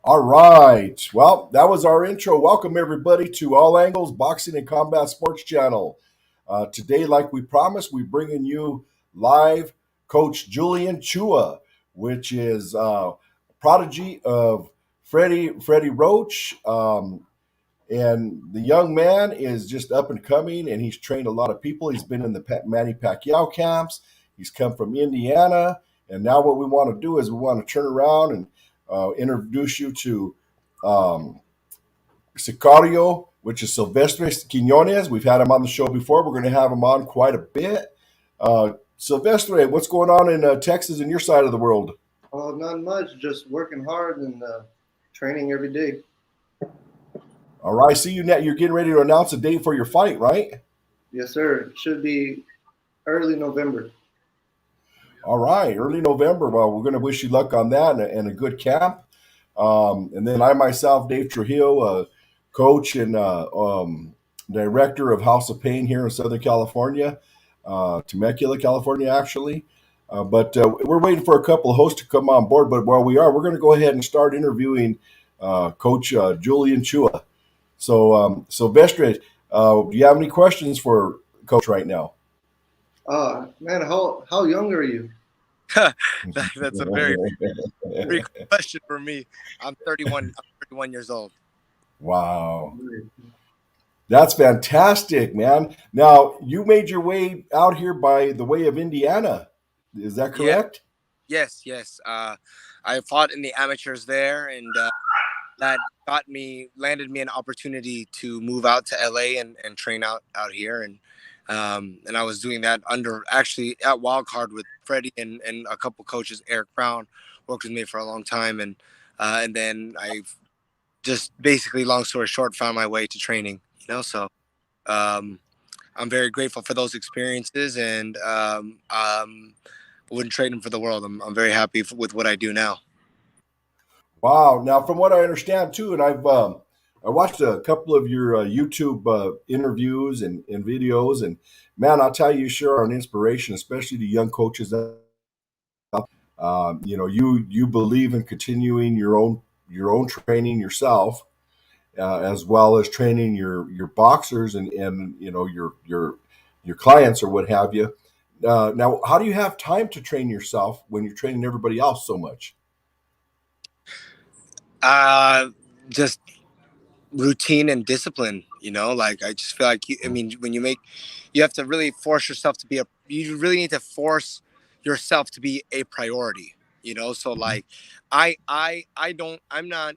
All right. Well, that was our intro. Welcome, everybody, to All Angles Boxing and Combat Sports Channel. Today, like we promised, we bringing you live Coach Julian Chua, which is prodigy of Freddie Roach. And the young man is just up and coming, and he's trained a lot of people. He's been in the Manny Pacquiao camps. He's come from Indiana. And now what we want to do is we want to turn around and introduce you to Sicario, which is Silvestre Quinones. We've had him on the show before. We're going to have him on quite a bit. Silvestre, what's going on in Texas and your side of the world? Oh, not much. Just working hard and training every day. All right. I see you now. You're getting ready to announce a date for your fight, right? Yes, sir. It should be early November. All right. Early November. Well, we're going to wish you luck on that and a good camp. And then I myself, Dave Trujillo, coach and director of House of Pain here in Southern California, Temecula, California, actually. But we're waiting for a couple of hosts to come on board. But while we are, we're going to go ahead and start interviewing Coach Julian Chua. So, Silvestre, do you have any questions for Coach right now? Man, how young are you? That's a very good question for me. I'm 31 years old. Wow. That's fantastic, man. Now, you made your way out here by the way of Indiana. Is that correct? Yeah. Yes. I fought in the amateurs there, and that landed me an opportunity to move out to LA and train out here. And I was doing that actually at Wildcard with Freddie and a couple coaches. Eric Brown worked with me for a long time, and then I just basically, long story short, found my way to training. So I'm very grateful for those experiences, and wouldn't trade them for the world. I'm very happy with what I do now. Wow. Now, from what I understand too, and I watched a couple of your YouTube interviews and videos, and man, I'll tell you, sure are an inspiration, especially to young coaches. You believe in continuing your own training yourself, as well as training your boxers and your clients or what have you. Now, how do you have time to train yourself when you're training everybody else so much? Just routine and discipline. Like I just feel like when you have to really force yourself to you really need to force yourself to be a priority. So like I'm not,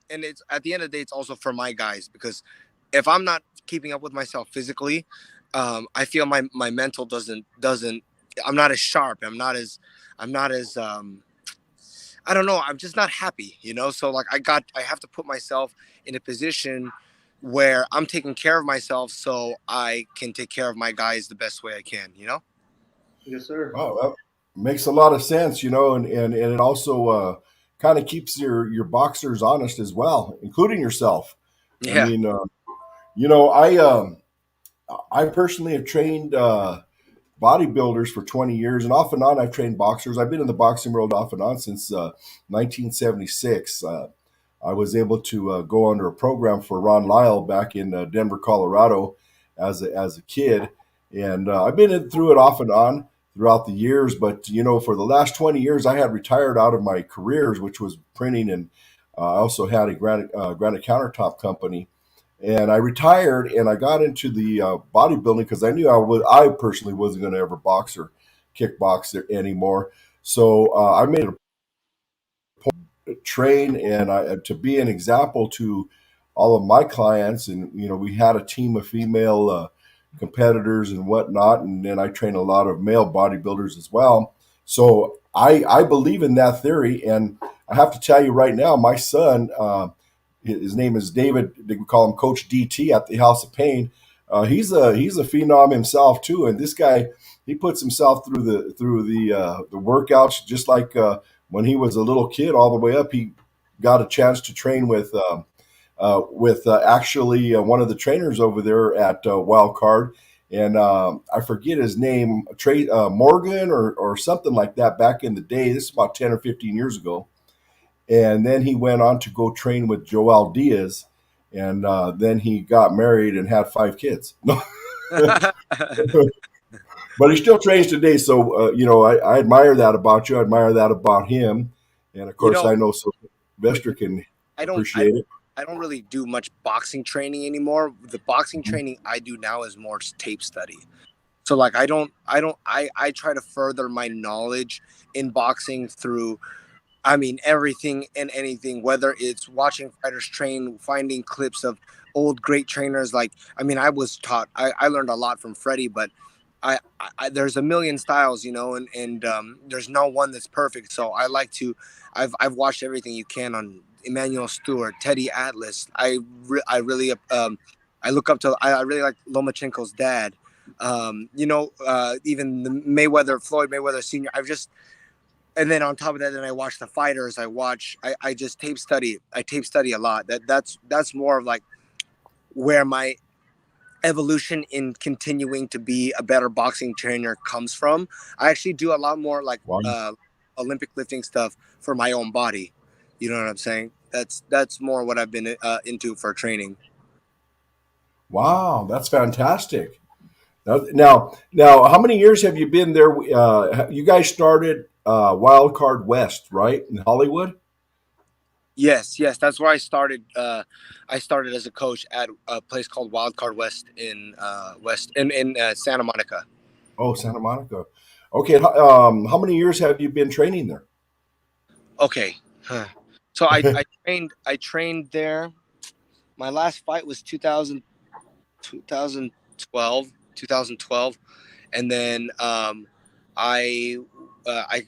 and it's at the end of the day, it's also for my guys, because if I'm not keeping up with myself physically, I feel my mental doesn't I'm not as sharp. I'm not as I don't know. I'm just not happy, So like I have to put myself in a position where I'm taking care of myself so I can take care of my guys the best way I can, Yes, sir. Oh, that makes a lot of sense, and it also kind of keeps your boxers honest as well, including yourself. Yeah. I mean, I personally have trained bodybuilders for 20 years, and off and on I've trained boxers. I've been in the boxing world off and on since 1976. I was able to go under a program for Ron Lyle back in Denver, Colorado, as a kid, and I've been through it off and on throughout the years. But for the last 20 years, I had retired out of my careers, which was printing, and I also had a granite countertop company. And I retired, and I got into the bodybuilding because I knew I personally wasn't going to ever box or kickbox anymore. So I made it a train and to be an example to all of my clients. And we had a team of female competitors and whatnot, and then I train a lot of male bodybuilders as well. So I believe in that theory, and I have to tell you right now, my son. His name is David. They call him Coach DT at the House of Pain. He's a phenom himself too, and this guy, he puts himself through the workouts just like when he was a little kid all the way up. He got a chance to train with actually one of the trainers over there at Wildcard, and I forget his name, Morgan or something like that. Back in the day, this is about 10 or 15 years ago. and then he went on to go train with Joel Diaz, and then he got married and had 5 kids. But he still trains today, so I admire that about you. I admire that about him, and of You course, know, I know with Sylvester can I don't appreciate it. I don't really do much boxing training anymore. The boxing training I do now is more tape study. So like I try to further my knowledge in boxing through, I mean, everything and anything, whether it's watching fighters train, finding clips of old great trainers. Like, I mean, I learned a lot from Freddie, but there's a million styles, and there's no one that's perfect. So I've watched everything you can on Emmanuel Stewart, Teddy Atlas. I really, I look up to, I really like Lomachenko's dad. Even the Floyd Mayweather Sr. And then on top of that, then I watch the fighters. I just tape study. I tape study a lot. That's more of like where my evolution in continuing to be a better boxing trainer comes from. I actually do a lot more like Wow, Olympic lifting stuff for my own body. You know what I'm saying? That's more what I've been into for training. wow, that's fantastic. Now, how many years have you been there? You guys started Wild Card West, right, in Hollywood? Yes, that's where I started. I started as a coach at a place called Wildcard West in Santa Monica. Oh, Santa Monica. Okay, how many years have you been training there? Okay, so I trained there. My last fight was 2012, and then I, I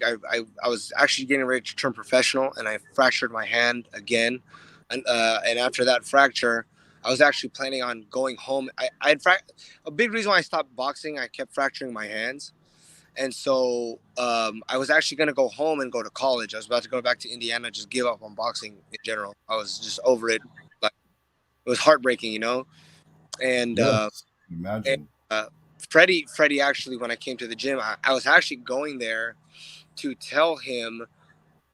was actually getting ready to turn professional, and I fractured my hand again, and after that fracture, I was actually planning on going home. I had a big reason why I stopped boxing. I kept fracturing my hands, and so I was actually going to go home and go to college. I was about to go back to Indiana, just give up on boxing in general. I was just over it. Like, it was heartbreaking, and Yes, and imagine. uh, Freddie actually, when I came to the gym, I was actually going there to tell him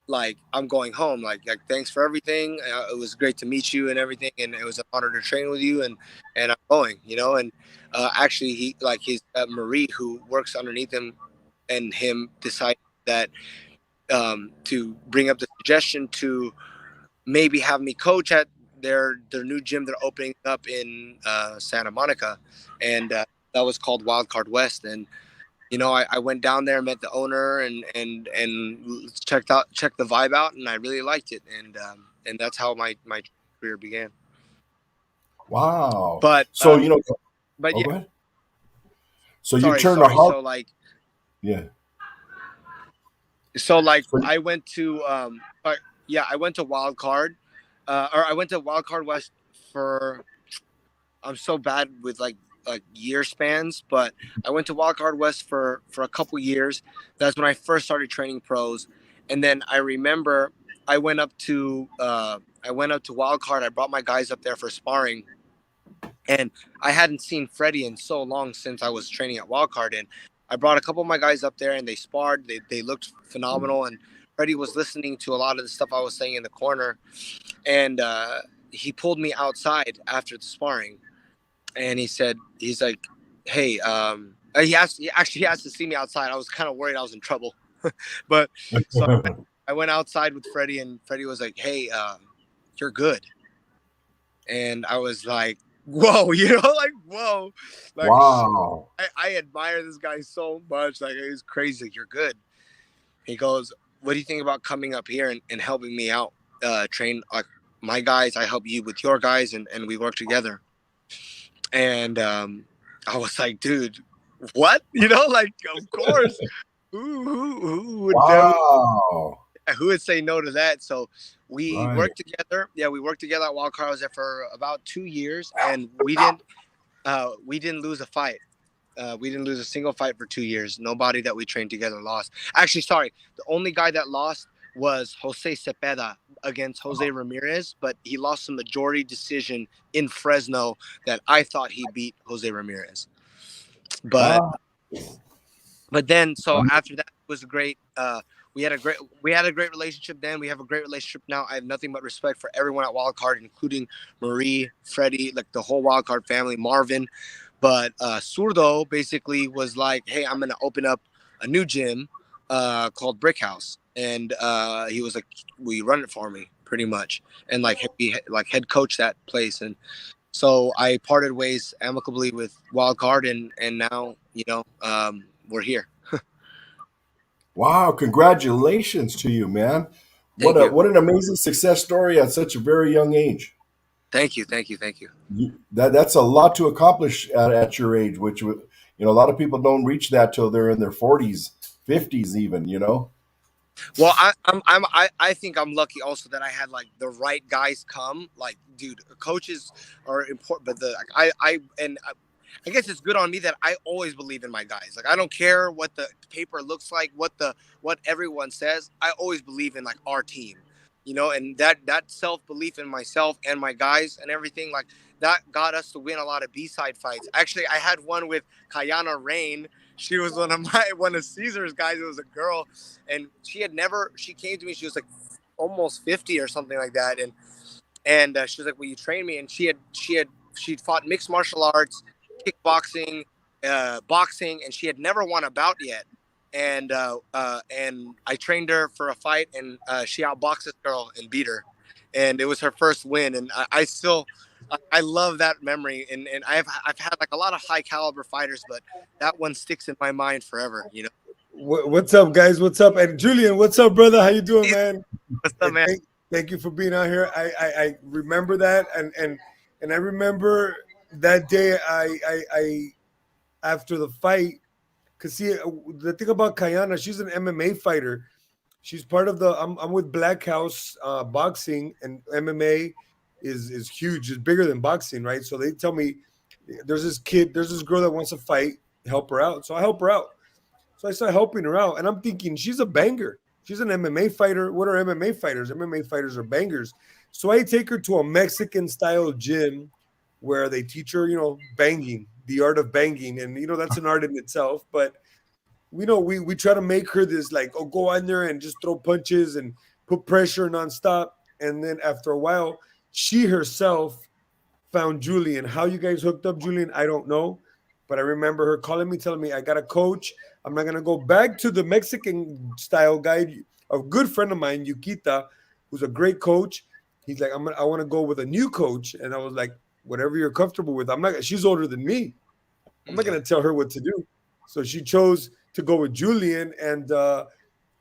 like I'm going home. Like thanks for everything. It was great to meet you and everything, and it was an honor to train with you. And I'm going, And actually, he like his Marie, who works underneath him, and him decided that to bring up the suggestion to maybe have me coach at their new gym they're opening up in Santa Monica, and that was called Wildcard West. And I went down there, met the owner, and checked the vibe out, and I really liked it, and that's how my career began. Wow. But So but oh, yeah, go ahead. So you turned a sorry. heart. Yeah. So like So, I went to yeah, I went to Wildcard, or I went to Wildcard West for. I'm so bad with like year spans, but I went to Wildcard West for a couple years. That's when I first started training pros, and then I remember I went up to Wildcard. I brought my guys up there for sparring, and I hadn't seen Freddie in so long since I was training at Wildcard, and I brought a couple of my guys up there, and they sparred. They looked phenomenal, and Freddie was listening to a lot of the stuff I was saying in the corner, and he pulled me outside after the sparring, and he's like, hey, he actually asked to see me outside. I was kind of worried I was in trouble, but so I went outside with Freddie, and Freddie was like, hey, you're good. And I was like, whoa, like, whoa, like, wow. I admire this guy so much. Like, it was crazy. Like, you're good. He goes, what do you think about coming up here and helping me out, train like my guys? I help you with your guys, and we work together. And I was like, dude, what? Like, of course. Who would never? Wow. Who would say no to that? So we Right. worked together. Yeah, we worked together at Wildcard. I was there for about 2 years, and we didn't lose a fight. We didn't lose a single fight for 2 years. Nobody that we trained together lost. Actually, sorry, the only guy that lost was Jose Cepeda against Jose Ramirez, but he lost a majority decision in Fresno that I thought he beat Jose Ramirez. But Wow. then, so after that was great. we had a great relationship then. We have a great relationship now. I have nothing but respect for everyone at Wildcard, including Marie, Freddie, like the whole Wildcard family, Marvin. But Zurdo basically was like, "Hey, I'm gonna open up a new gym called Brick House," and he was like, "Will you run it for me?" Pretty much, and like he like head coach that place, and so I parted ways amicably with Wildcard, and now we're here. Wow, congratulations to you, man. Thank you, What an amazing success story at such a very young age. thank you, thank you, thank you. That's a lot to accomplish at your age, which a lot of people don't reach that till they're in their 40s, 50s even, you know. Well, I think I'm lucky also that I had like the right guys come. Like, dude, coaches are important, but I guess it's good on me that I always believe in my guys. Like, I don't care what the paper looks like, what everyone says. I always believe in like our team, and that self belief in myself and my guys and everything, like that got us to win a lot of B-side fights. Actually, I had one with Kayana Rain. She was one of Caesar's guys. It was a girl, and she came to me. She was like almost 50 or something like that, and she was like, "Will you train me?" And she'd fought mixed martial arts, kickboxing, boxing, and she had never won a bout yet. And I trained her for a fight, and she outboxed this girl and beat her, and it was her first win. And I still I love that memory, and I've had like a lot of high caliber fighters, but that one sticks in my mind forever. What's up, guys? What's up? And Julian, what's up, brother? How you doing, man? What's up, man? Thank you for being out here. I remember that, and I remember that day. I after the fight, cause see the thing about Kayana, she's an MMA fighter. She's part of the. I'm with Black House Boxing, and MMA is huge. It's bigger than boxing, right? So they tell me there's this girl that wants to fight. Help her out. So I help her out. So I started helping her out, and I'm thinking she's a banger. She's an MMA fighter. What are MMA fighters? MMA fighters are bangers. So I take her to a Mexican style gym where they teach her, banging, the art of banging, and that's an art in itself. But we try to make her this like, oh, go on there and just throw punches and put pressure nonstop. And then after a while, she herself found Julian. How you guys hooked up, Julian, I don't know. But I remember her calling me, telling me, I got a coach. I'm not going to go back to the Mexican style guy. A good friend of mine, Yukita, who's a great coach. He's like, I want to go with a new coach. And I was like, whatever you're comfortable with. She's older than me. I'm not going to tell her what to do. So she chose to go with Julian. And so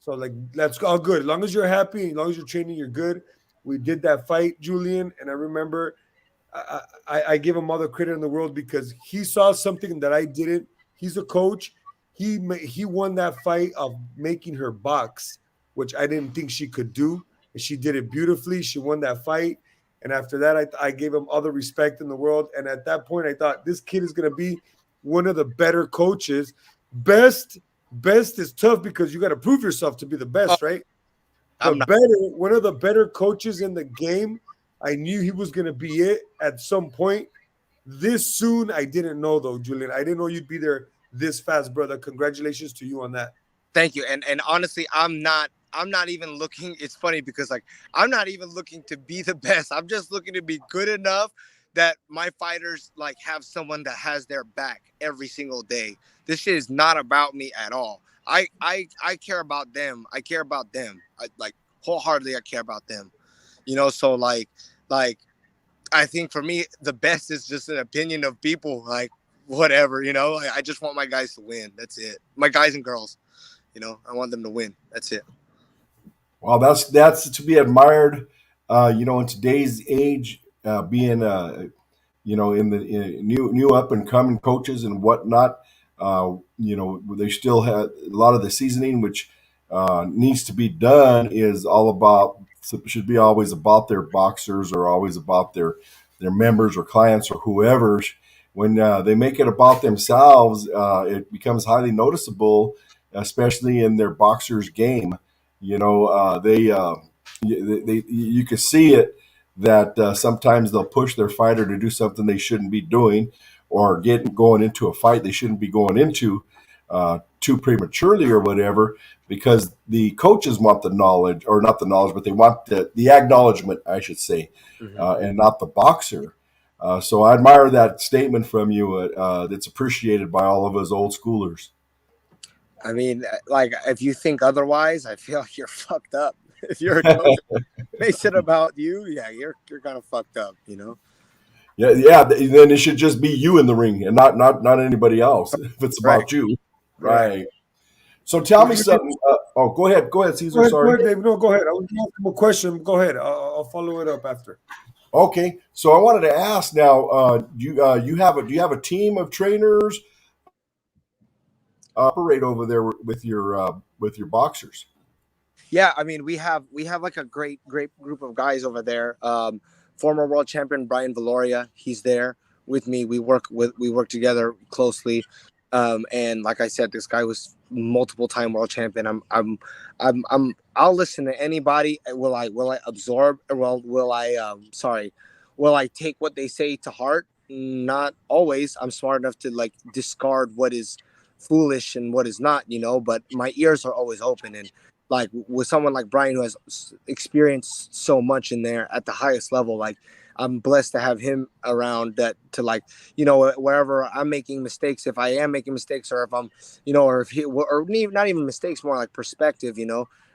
like, that's all good. As long as you're happy, as long as you're training, you're good. We did that fight, Julian. And I remember I give him all the credit in the world because he saw something that I didn't. He's a coach. He won that fight of making her box, which I didn't think she could do. And she did it beautifully. She won that fight. And after that, I gave him all the respect in the world. And at that point, I thought this kid is going to be one of the better coaches. Best is tough because you got to prove yourself to be the best, right? But one of the better coaches in the game. I knew he was going to be it at some point. This soon, I didn't know, though, Julian. I didn't know you'd be there this fast, brother. Congratulations to you on that. Thank you. And honestly, I'm not even looking. It's funny because like I'm not even looking to be the best. I'm just looking to be good enough that my fighters like have someone that has their back every single day. This shit is not about me at all. I care about them. I care about them. Like wholeheartedly, I care about them. So like I think for me, the best is just an opinion of people, like whatever, I just want my guys to win. That's it. My guys and girls, I want them to win. That's it. Well, that's to be admired, in today's age, being, in the new up and coming coaches and whatnot. They still have a lot of the seasoning, which needs to be done is all about, should be always about their boxers or always about their members or clients or whoever. When they make it about themselves, it becomes highly noticeable, especially in their boxers game. You can see it that sometimes they'll push their fighter to do something they shouldn't be doing or going into a fight they shouldn't be going into too prematurely or whatever, because the coaches want the knowledge, or not the knowledge, but they want the acknowledgement, I should say, and not the boxer. So I admire that statement from you. That's appreciated by all of us old schoolers. I mean, like, if you think otherwise, I feel like you're fucked up. If you're a coach, makes it about you, yeah, you're kind of fucked up, you know. Yeah. Then it should just be you in the ring and not anybody else. If it's Right. about you, Right. right? So tell me something. Go ahead, Caesar. Go Sorry. ahead, Dave. No, go ahead. I was asking a question. Go ahead. I'll follow it up after. Okay, so I wanted to ask now. Do you have a team of trainers operate over there with your boxers? Yeah, I mean, we have like a great group of guys over there. Former world champion Brian Valoria, he's there with me. We work together closely. And like I said, this guy was multiple time world champion. I'll listen to anybody. Will I absorb, or will I take what they say to heart? Not always. I'm smart enough to like discard what is foolish and what is not, but my ears are always open. And like with someone like Brian, who has experienced so much in there at the highest level, like I'm blessed to have him around, that to like, wherever I'm making mistakes, if I am making mistakes, or if I'm, or if he, or not even mistakes, more like perspective,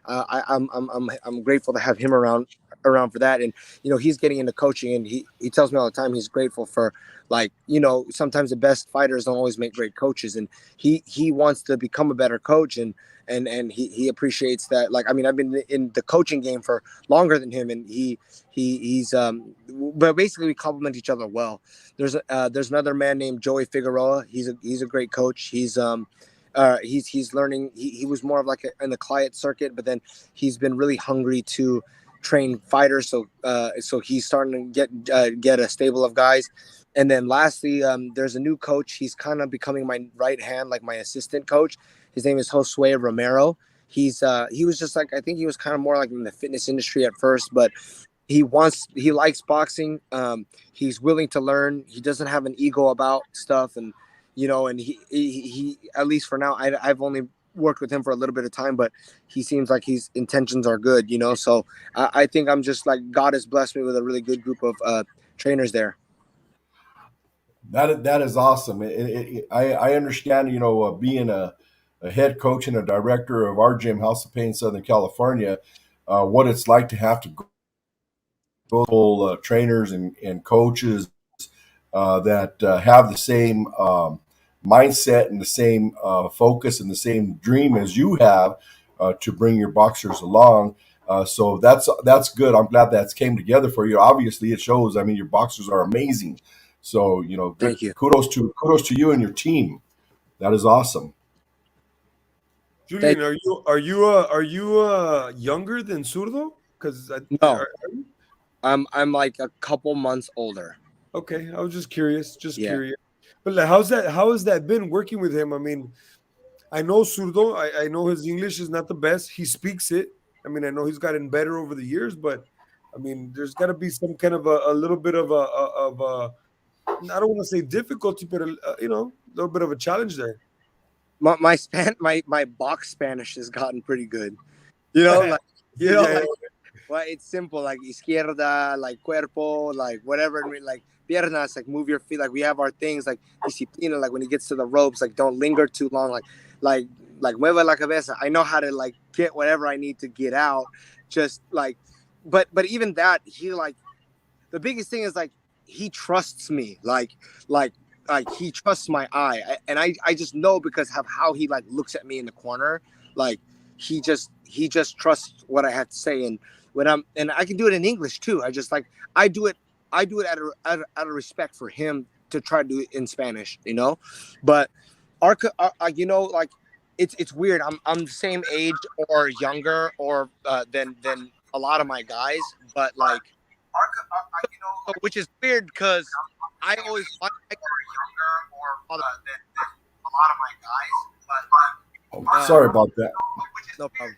I'm grateful to have him around for that. And he's getting into coaching, and he tells me all the time he's grateful for, like, sometimes the best fighters don't always make great coaches, and he wants to become a better coach, and he appreciates that. Like, I mean, I've been in the coaching game for longer than him, and he's but basically we complement each other well. There's another man named Joey Figueroa. He's a great coach. He's learning. He was more of like in the quiet circuit, but then he's been really hungry to train fighters. So he's starting to get a stable of guys. And then lastly, there's a new coach. He's kind of becoming my right hand, like my assistant coach. His name is Josue Romero. He was just like, I think he was kind of more like in the fitness industry at first, but he likes boxing. He's willing to learn. He doesn't have an ego about stuff, and and he at least for now, I've only worked with him for a little bit of time, but he seems like his intentions are good, so I think I'm just like, God has blessed me with a really good group of trainers there. That is awesome. I understand, being a head coach and a director of our gym, House of Pain, Southern California, what it's like to have to go trainers and coaches that have the same mindset and the same focus and the same dream as you have to bring your boxers along. So that's good. I'm glad that's came together for you. Obviously, it shows. I mean, your boxers are amazing. So Thank you. Kudos to you and your team. That is awesome. Julian, are you younger than Zurdo? Because no, I'm like a couple months older. Okay, I was just curious. Curious. But like, how has that been working with him? I mean, I know Zurdo. I know his English is not the best. He speaks it. I mean, I know he's gotten better over the years, but I mean, there's got to be some kind of a little bit of a I don't want to say difficulty, but a little bit of a challenge there. My box Spanish has gotten pretty good. Like well, it's simple, like izquierda, like cuerpo, like whatever, like piernas, like move your feet, like we have our things, like disciplina, like when he gets to the ropes, like don't linger too long, like mueve la cabeza. I know how to like get whatever I need to get out, just like, but even that, he like, the biggest thing is like he trusts me, like he trusts my eye, and I just know because of how he like looks at me in the corner, like he just trusts what I have to say. And when and I can do it in English too. I just like, I do it out of respect for him to try to do it in Spanish, but our like it's weird. I'm the same age or younger or than a lot of my guys, but like, which is weird because I always want younger or than a lot of my guys, but sorry about that. No problem.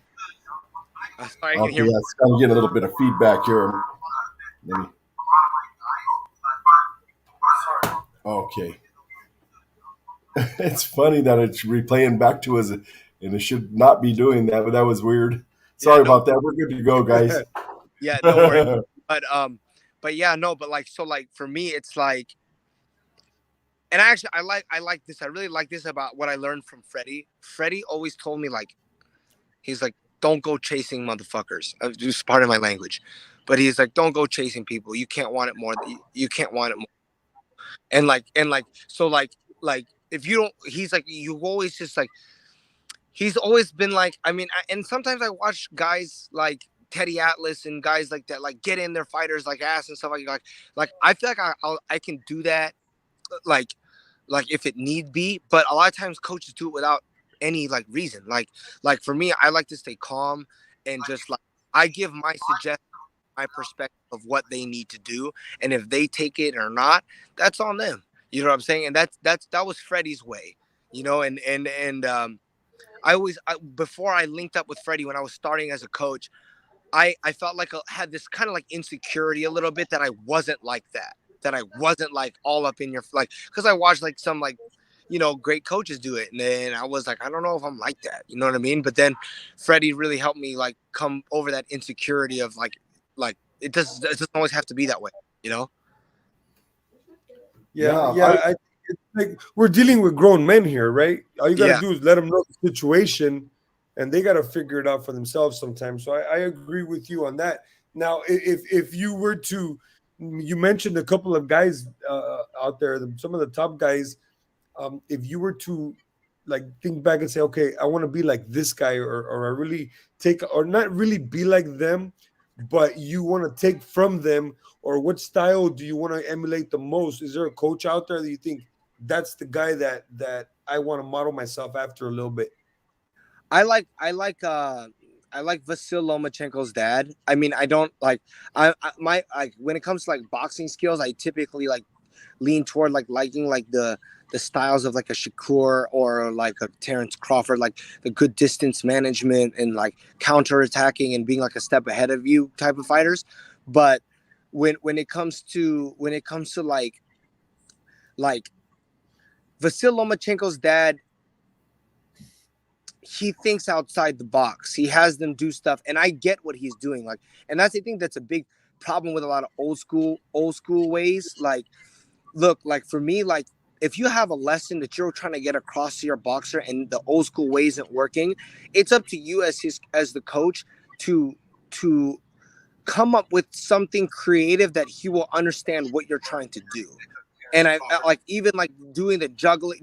Sorry, okay, yes, I'm getting a little bit of feedback here. Okay. It's funny that it's replaying back to us, and it should not be doing that, but that was weird. Yeah, Sorry no, about that. We're good to go, guys. yeah, no worries. But yeah, no, but like so like for me it's like, and actually I like this. I really like this about what I learned from Freddie. Freddie always told me like, he's like, don't go chasing motherfuckers. Just part of my language. But he's like, don't go chasing people. You can't want it more. You can't want it more. And so like if you don't, he's like, you always just like, he's always been like, I mean, and sometimes I watch guys like Teddy Atlas and guys like that, like get in their fighters like ass and stuff like I feel like I can do that, like if it need be, but a lot of times coaches do it without any like reason. Like for me, I like to stay calm and just like I give my suggestion, my perspective of what they need to do, and if they take it or not, that's on them. You know what I'm saying? And that was Freddie's way, you know. And before I linked up with Freddie when I was starting as a coach, I felt like I had this kind of like insecurity a little bit that I wasn't like that. That I wasn't like all up in your like, because I watched like some like, you know, great coaches do it, and then I was like, I don't know if I'm like that. You know what I mean? But then Freddie really helped me like come over that insecurity of like it doesn't always have to be that way. You know? Yeah, Yeah, yeah. It's like we're dealing with grown men here, right? All you got to Yeah. do is let them know the situation, and they got to figure it out for themselves sometimes. So I agree with you on that. Now, if you were to, you mentioned a couple of guys out there, some of the top guys. If you were to like think back and say, okay, I want to be like this guy, or I really take, or not really be like them, but you want to take from them, or what style do you want to emulate the most? Is there a coach out there that you think that's the guy that I want to model myself after a little bit? I like Vasil Lomachenko's dad. I mean, I don't like I my like when it comes to like boxing skills, I typically like lean toward like liking like the styles of like a Shakur or like a Terrence Crawford, like the good distance management and like counter attacking and being like a step ahead of you type of fighters. But when it comes to like Vasil Lomachenko's dad, he thinks outside the box. He has them do stuff, and I get what he's doing. Like, and that's, I think that's a big problem with a lot of old school ways. Like, look, like for me, like if you have a lesson that you're trying to get across to your boxer and the old school way isn't working, it's up to you as the coach to come up with something creative that he will understand what you're trying to do. And I like even like doing the juggling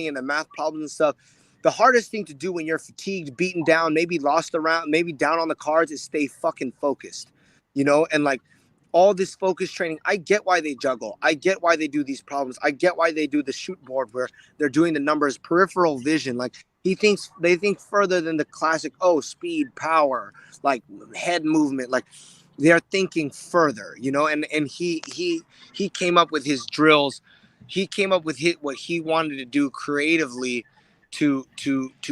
and the math problems and stuff. The hardest thing to do when you're fatigued, beaten down, maybe lost around, maybe down on the cards, is stay fucking focused, you know. And like all this focus training, I get why they juggle, I get why they do these problems, I get why they do the shoot board where they're doing the numbers, peripheral vision. Like they think further than the classic, oh, speed, power, like head movement, like they're thinking further, you know. And he came up with his drills. He came up with what he wanted to do creatively to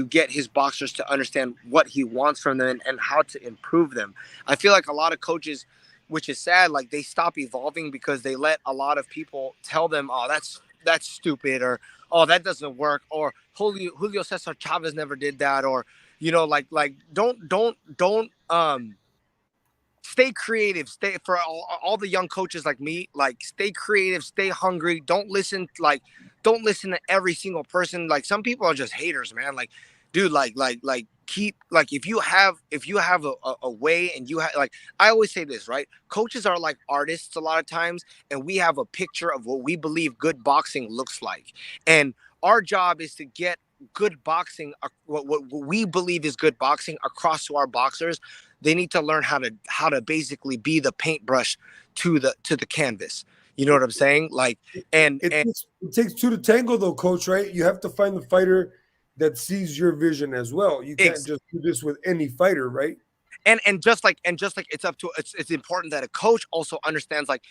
get his boxers to understand what he wants from them and how to improve them. I feel like a lot of coaches, which is sad, like they stop evolving because they let a lot of people tell them, oh, that's stupid, or oh, that doesn't work, or Julio Cesar Chavez never did that, or you know, like don't stay creative. Stay for all the young coaches like me. Like, stay creative, stay hungry. Don't listen to every single person. Like, some people are just haters, man. Like, dude, keep like if you have a way, and you have, like, I always say this, right? Coaches are like artists a lot of times, and we have a picture of what we believe good boxing looks like, and our job is to get good boxing, what we believe is good boxing, across to our boxers. They need to learn how to basically be the paintbrush to the canvas. You know what I'm saying? Like, and It takes two to tango, though, coach. Right? You have to find the fighter that sees your vision as well. You can't just do this with any fighter, right? and just like it's important that a coach also understands like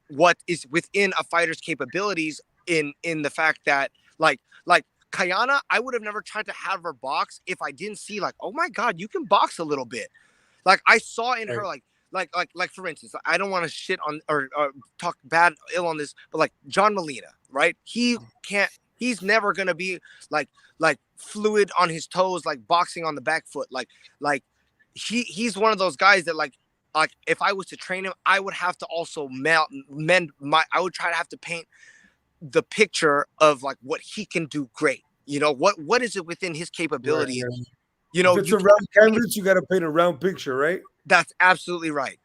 what is within a fighter's capabilities, in the fact that like Kayana, I would have never tried to have her box if I didn't see like, oh my god, you can box a little bit. Like, I saw in her, like for instance, I don't want to shit on or talk ill on this, but like John Molina, right? He he's never gonna be like fluid on his toes, like boxing on the back foot. Like he's one of those guys that like if I was to train him, I would have to also mend my. I would try to have to paint the picture of like what he can do great. You know, what is it within his Right, capability? right. You If know, it's you a round canvas, you got to paint a round picture, right? that's absolutely right.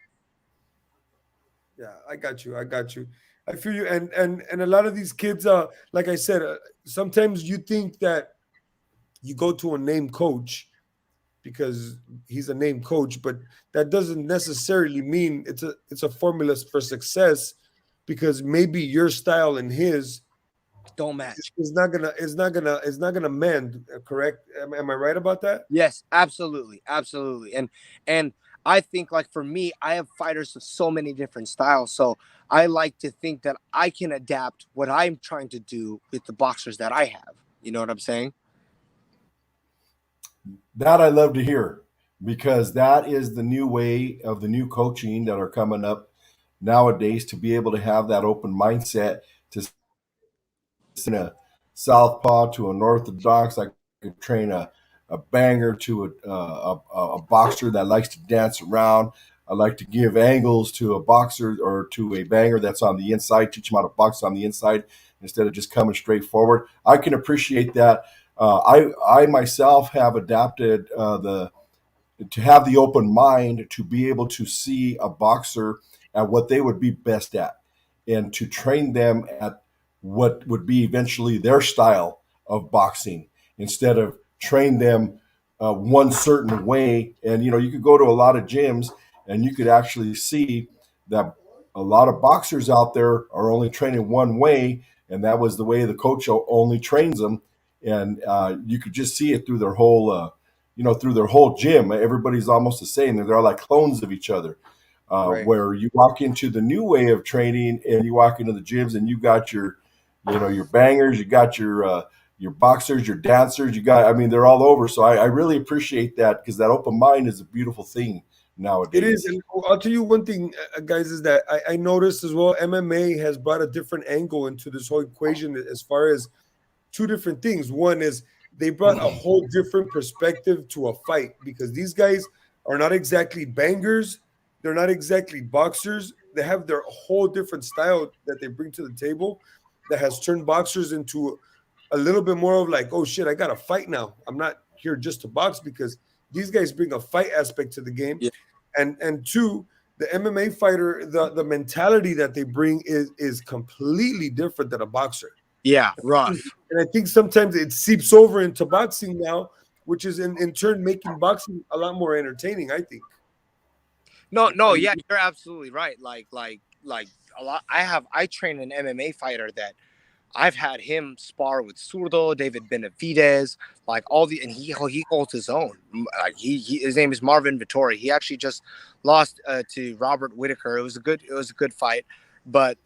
Yeah, I got you. I got you. I feel you. And a lot of these kids, like I said, sometimes you think that you go to a name coach because he's a name coach, but that doesn't necessarily mean it's a formula for success because maybe your style and his Don't match. is not gonna mend. Correct? Am I right about that? Yes, absolutely, absolutely. And I think like for me, I have fighters of so many different styles. So I like to think that I can adapt what I'm trying to do with the boxers that I have. You know what I'm saying? That I love to hear because that is the new way of the new coaching that are coming up nowadays to be able to have that open mindset to send a southpaw to an orthodox. I could train a banger to a boxer that likes to dance around. I like to give angles to a boxer or to a banger that's on the inside, teach them how to box on the inside instead of just coming straight forward. I can appreciate that. I myself have adapted the to have the open mind to be able to see a boxer at what they would be best at and to train them at what would be eventually their style of boxing instead of train them one certain way. And you know, you could go to a lot of gyms and you could actually see that a lot of boxers out there are only training one way, and that was the way the coach only trains them. And you could just see it through their whole through their whole gym. Everybody's almost the same. They're all like clones of each other. Right. Where you walk into the new way of training and you walk into the gyms and you got your bangers, you got your boxers, your dancers, I mean, they're all over. So I really appreciate that because that open mind is a beautiful thing It is, nowadays. and I'll tell you one thing, guys, is that I noticed as well. MMA has brought a different angle into this whole equation as far as two different things. One is they brought a whole different perspective to a fight because these guys are not exactly bangers, they're not exactly boxers. They have their whole different style that they bring to the table that has turned boxers into a little bit more of like, oh shit, I got to fight now. I'm not here just to box because these guys bring a fight aspect to the game. Yeah. And two, the MMA fighter, the mentality that they bring is completely different than a boxer. Yeah, rough. And I think sometimes it seeps over into boxing now, which is in turn making boxing a lot more entertaining, I think. No, yeah, you're absolutely right. Like a lot. I train an MMA fighter that I've had him spar with Zurdo, David Benavidez, like all the, and he holds his own. Like his name is Marvin Vittori. He actually just lost to Robert Whitaker. It was a good fight, but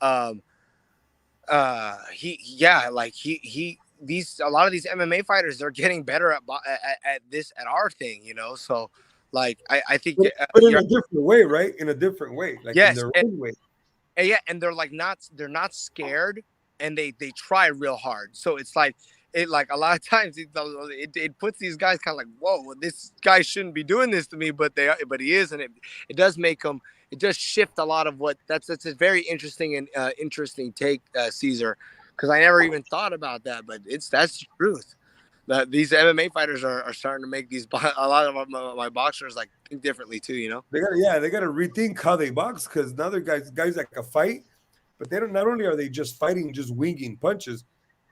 he yeah, like he these a lot of these MMA fighters they're getting better at our thing, you know. So like I think But in you're a different way, right? In a different way, like in yes, their own way. and yeah, and they're not scared, and they try real hard. So it's like it like a lot of times it puts these guys kind of like, whoa, this guy shouldn't be doing this to me, but he is, and it does make them, it does shift a lot of what that's a very interesting and interesting take, Caesar, because I never even thought about that, but that's the truth. That these MMA fighters are starting to make a lot of my boxers like think differently too, you know. They gotta rethink how they box because now they're guys that can fight, but they don't. Not only are they just fighting, just winging punches,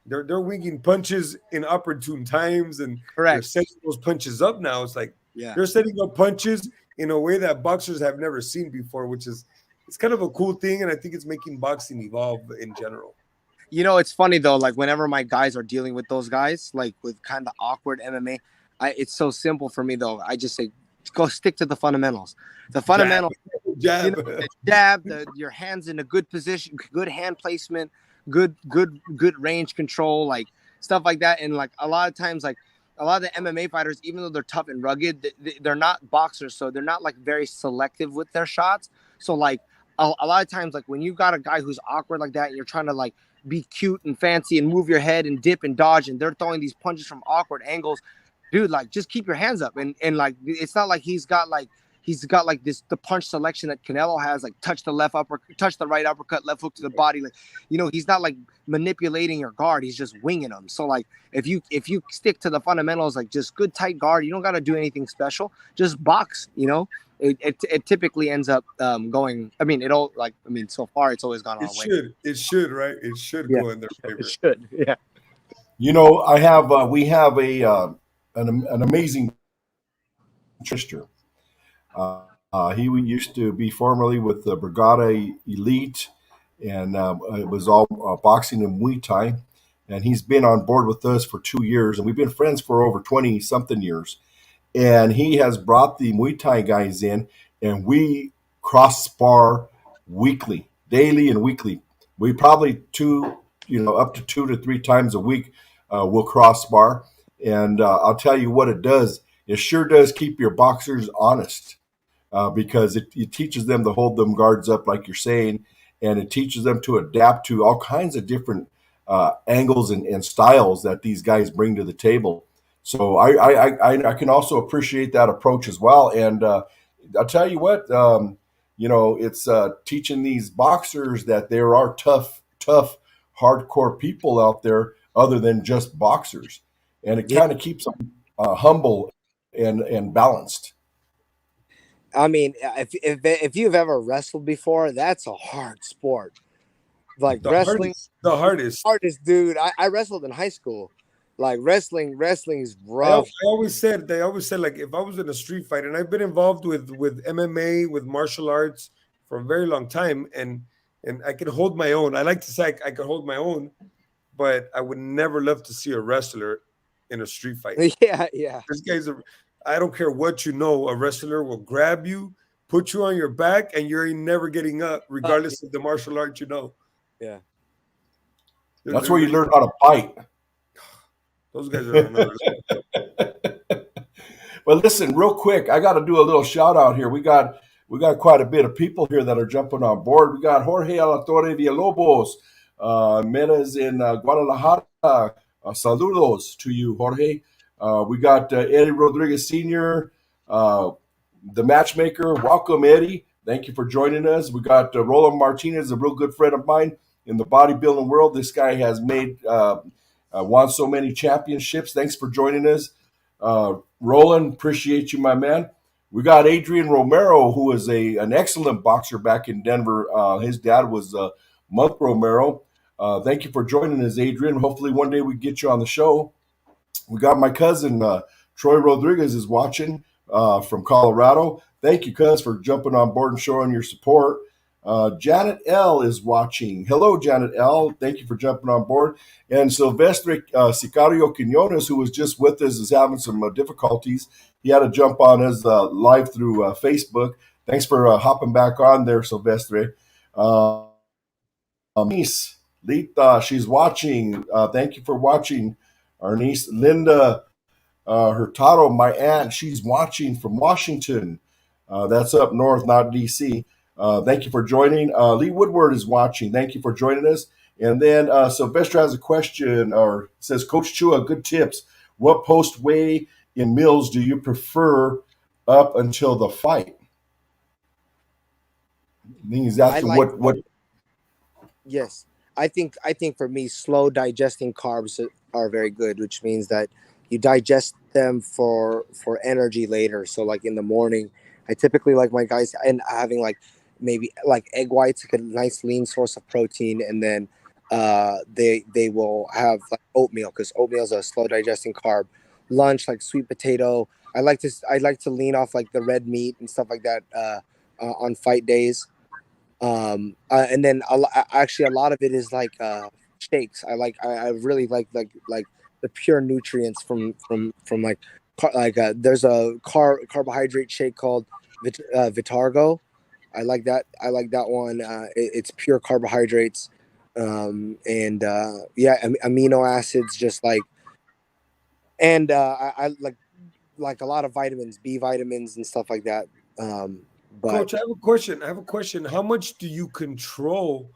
they're winging punches in opportune times, and they're Correct. setting those punches up now. It's like Yeah. they're setting up punches in a way that boxers have never seen before, which is it's kind of a cool thing, and I think it's making boxing evolve in general. You know, it's funny though. Like whenever my guys are dealing with those guys, like with kind of awkward MMA, it's so simple for me though. I just say, go stick to the fundamentals. The fundamentals, Jab. you know, the jab, your hands in a good position, good hand placement, good range control, like stuff like that. And like a lot of times, like a lot of the MMA fighters, even though they're tough and rugged, they're not boxers, so they're not like very selective with their shots. So like a lot of times, like when you got a guy who's awkward like that, and you're trying to like be cute and fancy and move your head and dip and dodge, and they're throwing these punches from awkward angles. Dude, like just keep your hands up, and like it's not like he's got like this the punch selection that Canelo has, like touch the touch the right uppercut, left hook to the body. Like, he's not like manipulating your guard. He's just winging them. So like if you stick to the fundamentals, like just good tight guard, you don't got to do anything special. Just box. It typically ends up going. I mean, so far it's always gone our way. It should, right? It should go in their favor. It should, yeah. We have an amazing trister. He used to be formerly with the Brigada Elite, and it was all boxing and Muay Thai. And he's been on board with us for 2 years, and we've been friends for over 20-something years. And he has brought the Muay Thai guys in, and we cross spar weekly, daily and weekly. We probably up to 2 to 3 times a week we'll cross spar. And I'll tell you what it does. It sure does keep your boxers honest. Because it teaches them to hold them guards up, like you're saying, and it teaches them to adapt to all kinds of different angles and styles that these guys bring to the table. So I can also appreciate that approach as well. And I'll tell you what, it's teaching these boxers that there are tough, hardcore people out there other than just boxers, and it kind of keeps them humble and balanced. I mean, if you've ever wrestled before, that's a hard sport. Like wrestling, the hardest, dude. I wrestled in high school. Like wrestling is rough. They always said like if I was in a street fight, and I've been involved with MMA, with martial arts for a very long time, and I can hold my own. I like to say I can hold my own, but I would never love to see a wrestler in a street fight. Yeah. These guys are. I don't care what a wrestler will grab you, put you on your back, and you're never getting up, regardless of the martial art you know. Yeah. That's where you learn how to fight. Those guys are another level. But listen, real quick, I got to do a little shout out here. We got quite a bit of people here that are jumping on board. We got Jorge Alatorre Villalobos, Menas in Guadalajara. Saludos to you, Jorge. We got Eddie Rodriguez Sr., the matchmaker. Welcome, Eddie. Thank you for joining us. We got Roland Martinez, a real good friend of mine in the bodybuilding world. This guy has won so many championships. Thanks for joining us. Roland, appreciate you, my man. We got Adrian Romero, who is an excellent boxer back in Denver. His dad was Monk Romero. Thank you for joining us, Adrian. Hopefully one day we get you on the show. We got my cousin, Troy Rodriguez, is watching from Colorado. Thank you, cuz, for jumping on board and showing your support. Janet L. is watching. Hello, Janet L. Thank you for jumping on board. And Silvestre Sicario Quinones, who was just with us, is having some difficulties. He had to jump on us live through Facebook. Thanks for hopping back on there, Silvestre. Niece, Lita, she's watching. Thank you for watching. Our niece, Linda Hurtado, my aunt, she's watching from Washington. That's up north, not D.C. Thank you for joining. Lee Woodward is watching. Thank you for joining us. And then Sylvester has a question, or says, Coach Chua, good tips. What post-weigh in meals do you prefer up until the fight? I think he's asking what. Yes. I think for me, slow digesting carbs are very good, which means that you digest them for energy later. So like in the morning, I typically like my guys and having like maybe like egg whites, like a nice lean source of protein, and then they will have like oatmeal, because oatmeal is a slow digesting carb. Lunch, like sweet potato. I like to lean off like the red meat and stuff like that on fight days. And then actually a lot of it is like shakes. I really like the pure nutrients from like there's a carbohydrate shake called Vitargo. I like that one. It's pure carbohydrates, and amino acids, just like, and I like a lot of vitamins, B vitamins and stuff like that. But Coach, I have a question. How much do you control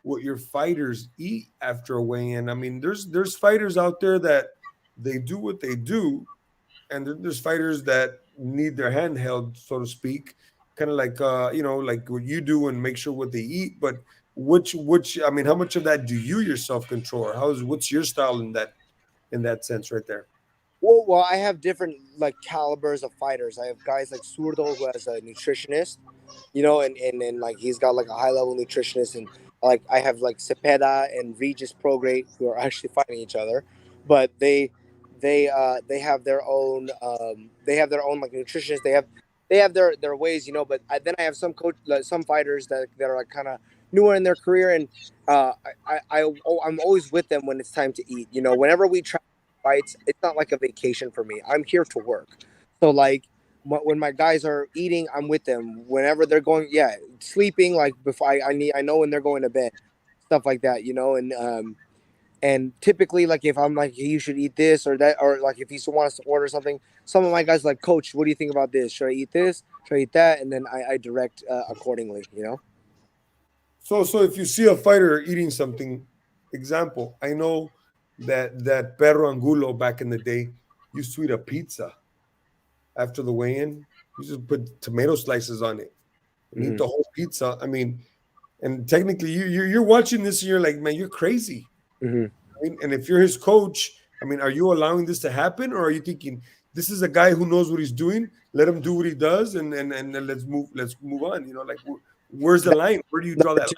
what your fighters eat after a weigh-in. I mean, there's fighters out there that they do what they do, and there's fighters that need their hand held, so to speak, kind of like like what you do and make sure what they eat. But which I mean, how much of that do you yourself control? Or what's your style in that sense right there? Well, I have different like calibers of fighters. I have guys like Zurdo who has a nutritionist, and like he's got like a high level nutritionist, and like I have like Cepeda and Regis Prograde who are actually fighting each other, but they have their own like nutritionists. They have their ways, But then I have some some fighters that are like kind of newer in their career, and I'm always with them when it's time to eat. Whenever we try fights, it's not like a vacation for me. I'm here to work. So like when my guys are eating, I'm with them. Whenever they're going, yeah, sleeping, like before I know when they're going to bed, stuff like that, and typically like if I'm like, hey, you should eat this or that, or like if he wants to order something, some of my guys are like, coach, what do you think about this? Should I eat this? Should I eat that? And then I direct accordingly. So if you see a fighter eating something, example, I know that Perro Angulo back in the day used to eat a pizza after the weigh-in. He used to put tomato slices on it and eat Mhm. the whole pizza. I mean, and technically you're watching this and you're like, man, you're crazy. Mhm. I mean, and if you're his coach, I mean, are you allowing this to happen, or are you thinking this is a guy who knows what he's doing? Let him do what he does, and let's move on. Like where's the line? Where do you draw Number that two,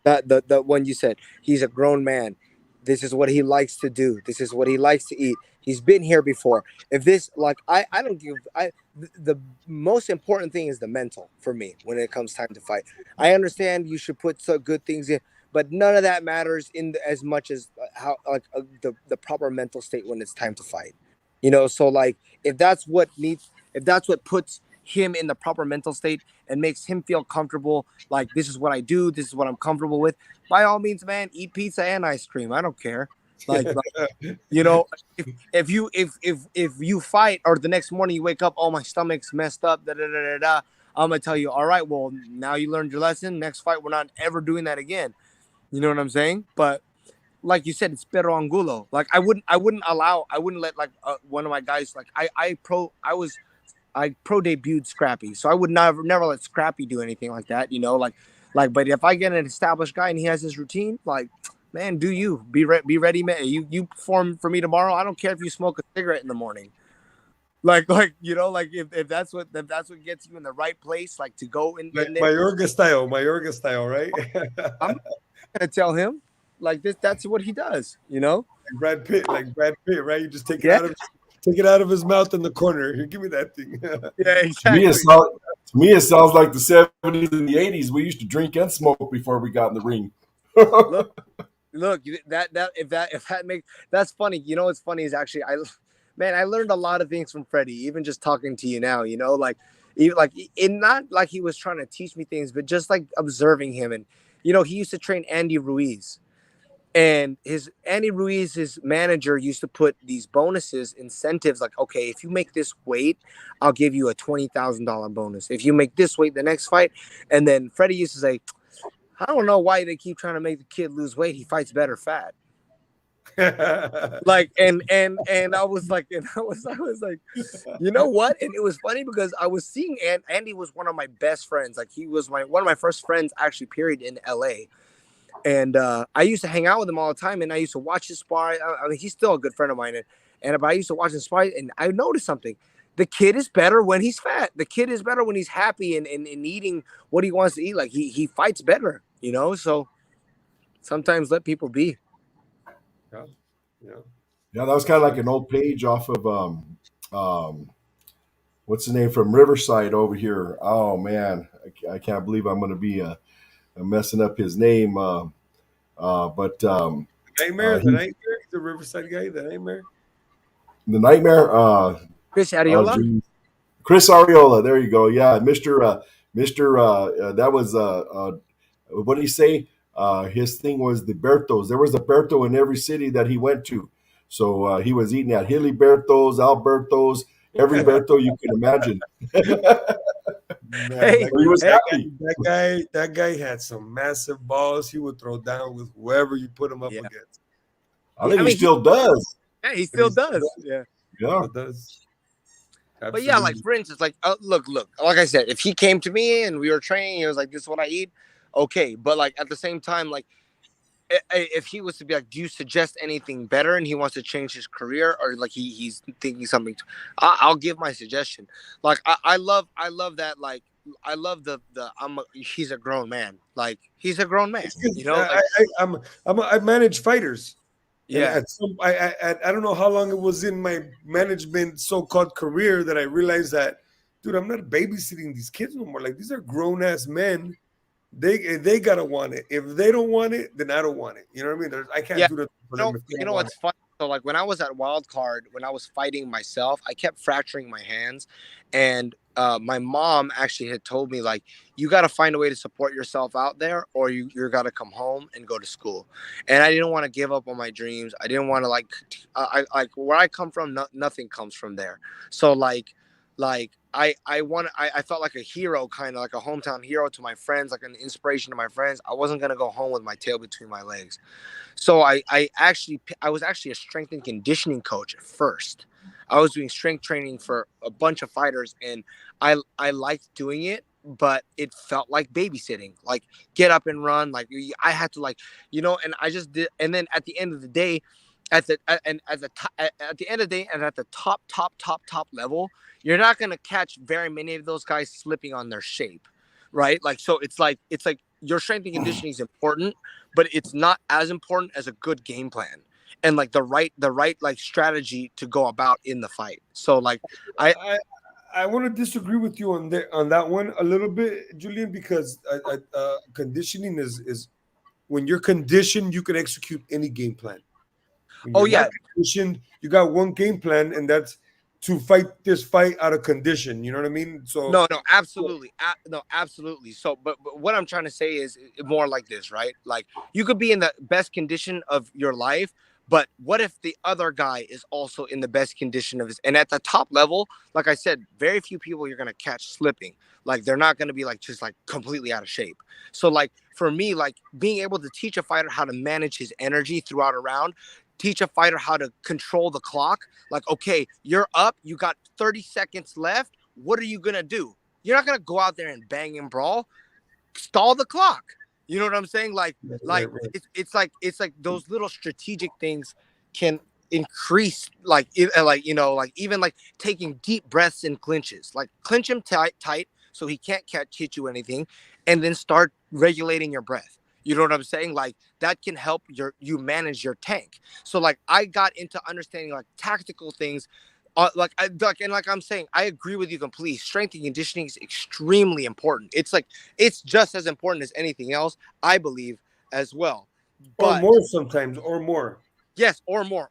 line? that the one you said, he's a grown man. This is what he likes to do. This is what he likes to eat. He's been here before. If this like I don't give I the most important thing is the mental for me when it comes time to fight. I understand you should put some good things in, but none of that matters as much as how like the proper mental state when it's time to fight. So like if that's what puts him in the proper mental state and makes him feel comfortable, like this is what I do, this is what I'm comfortable with, by all means, man, eat pizza and ice cream. I don't care. Like you know, if you fight or the next morning you wake up, oh, my stomach's messed up, da da da da da. I'm gonna tell you, all right, well, now you learned your lesson. Next fight, we're not ever doing that again. You know what I'm saying? But like you said, it's Pero Angulo. Like I wouldn't let like one of my guys, like I pro debuted Scrappy, so I would never let Scrappy do anything like that. Like but if I get an established guy and he has his routine, like, man, do you be ready, man? You perform for me tomorrow. I don't care if you smoke a cigarette in the morning. Like if that's what gets you in the right place, like to go Like in there. Mayorga style, right? I'm gonna tell him like this. That's what he does. Like Brad Pitt, right? You just Yeah, take it out of his mouth in the corner. Here, give me that thing. yeah, To me, exactly. to me, it sounds like the '70s and the '80s. We used to drink and smoke before we got in the ring. Look, look, if that makes that's funny. What's funny is actually I learned a lot of things from Freddie, even just talking to you now. Like even like in not like he was trying to teach me things, but just like observing him. And he used to train Andy Ruiz, and his Andy Ruiz's manager used to put these bonuses, incentives, like, okay, if you make this weight, I'll give you a $20,000 bonus. If you make this weight the next fight, and then Freddie used to say, I don't know why they keep trying to make the kid lose weight. He fights better fat. Like, and I was like, I was like, you know what? And it was funny because I was seeing Andy was one of my best friends. Like, he was one of my first friends, actually, period, in LA. And I used to hang out with him all the time, and I used to watch his spar. I mean, he's still a good friend of mine, but I used to watch his spar, and I noticed something. The kid is better when he's fat. The kid is better when he's happy and eating what he wants to eat. Like he fights better. So sometimes let people be. Yeah, yeah. Yeah, that was kind of like an old page off of um, what's the name from Riverside over here. Oh man, I can't believe I'm going to be messing up his name. But The he, nightmare, he's a Riverside guy. The nightmare. the Nightmare. Chris Oh, Ariola. geez. Chris Ariola. There you go. Yeah, Mister. That was what did he say? His thing was the Bertos. There was a Berto in every city that he went to. So he was eating at Hilly Bertos, Albertos, every Berto you can imagine. Man, Hey, But he was hey, happy. that guy had some massive balls. He would throw down with whoever you put him up yeah. against. I think I he mean, still does. he And still he's does. Yeah. Yeah. still does. But yeah, like Absolutely. for instance, like look, like I said, if he came to me and we were training, he was like, "This is what I eat," okay. But like at the same time, like if he was to be like, "Do you suggest anything better?" and he wants to change his career, or like he's thinking something, I'll give my suggestion. Like I love that. Like I love he's a grown man. Like he's a grown man. It's 'cause You know, like I manage fighters, and yeah, I don't know how long it was in my management so-called career that I realized that, dude, I'm not babysitting these kids no more. Like these are grown ass men. They gotta want it. If they don't want it, then I don't want it. You know what I mean? I can't yeah. do that for them if they You don't know want what's fun? So like when I was at Wild Card, when I was fighting myself, I kept fracturing my hands, and my mom actually had told me like, you got to find a way to support yourself out there, or you're got to come home and go to school. And I didn't want to give up on my dreams. I didn't want to like, like where I come from, nothing comes from there. So like I felt like a hero, kind of like a hometown hero to my friends, like an inspiration to my friends. I wasn't gonna go home with my tail between my legs. So I was actually a strength and conditioning coach at first. I was doing strength training for a bunch of fighters, and I liked doing it, but it felt like babysitting. Like get up and run. Like I had to like, and I just did. And then at the end of the day, at the end of the day, and at the top level, you're not gonna catch very many of those guys slipping on their shape, right? Like so, it's like your strength and conditioning is important, but it's not as important as a good game plan and like the right like strategy to go about in the fight. So like I I want to disagree with you on that one a little bit, Julian, because conditioning is when you're conditioned, you can execute any game plan. When oh you're yeah, not conditioned, you got one game plan, and that's to fight this fight out of condition. You know what I mean? So, no, absolutely. No, absolutely. So, but what I'm trying to say is more like this, right? Like you could be in the best condition of your life, but what if the other guy is also in the best condition of his? And at the top level, like I said, very few people you're gonna catch slipping. Like they're not gonna be like just like completely out of shape. So, like for me, like being able to teach a fighter how to manage his energy throughout a round, teach a fighter how to control the clock. Like, okay, you're up, you got 30 seconds left, what are you gonna do? You're not gonna go out there and bang and brawl. Stall the clock. You know what I'm saying? Like right. it's like those little strategic things can increase like like even like taking deep breaths and clinches. Like clinch him tight so he can't hit you anything, and then start regulating your breath. You know what I'm saying? Like that can help you manage your tank. So like I got into understanding like tactical things like I'm saying, I agree with you completely. Strength and conditioning is extremely important. It's just as important as anything else, I believe, as well. Or But more sometimes, or more. yes, or more.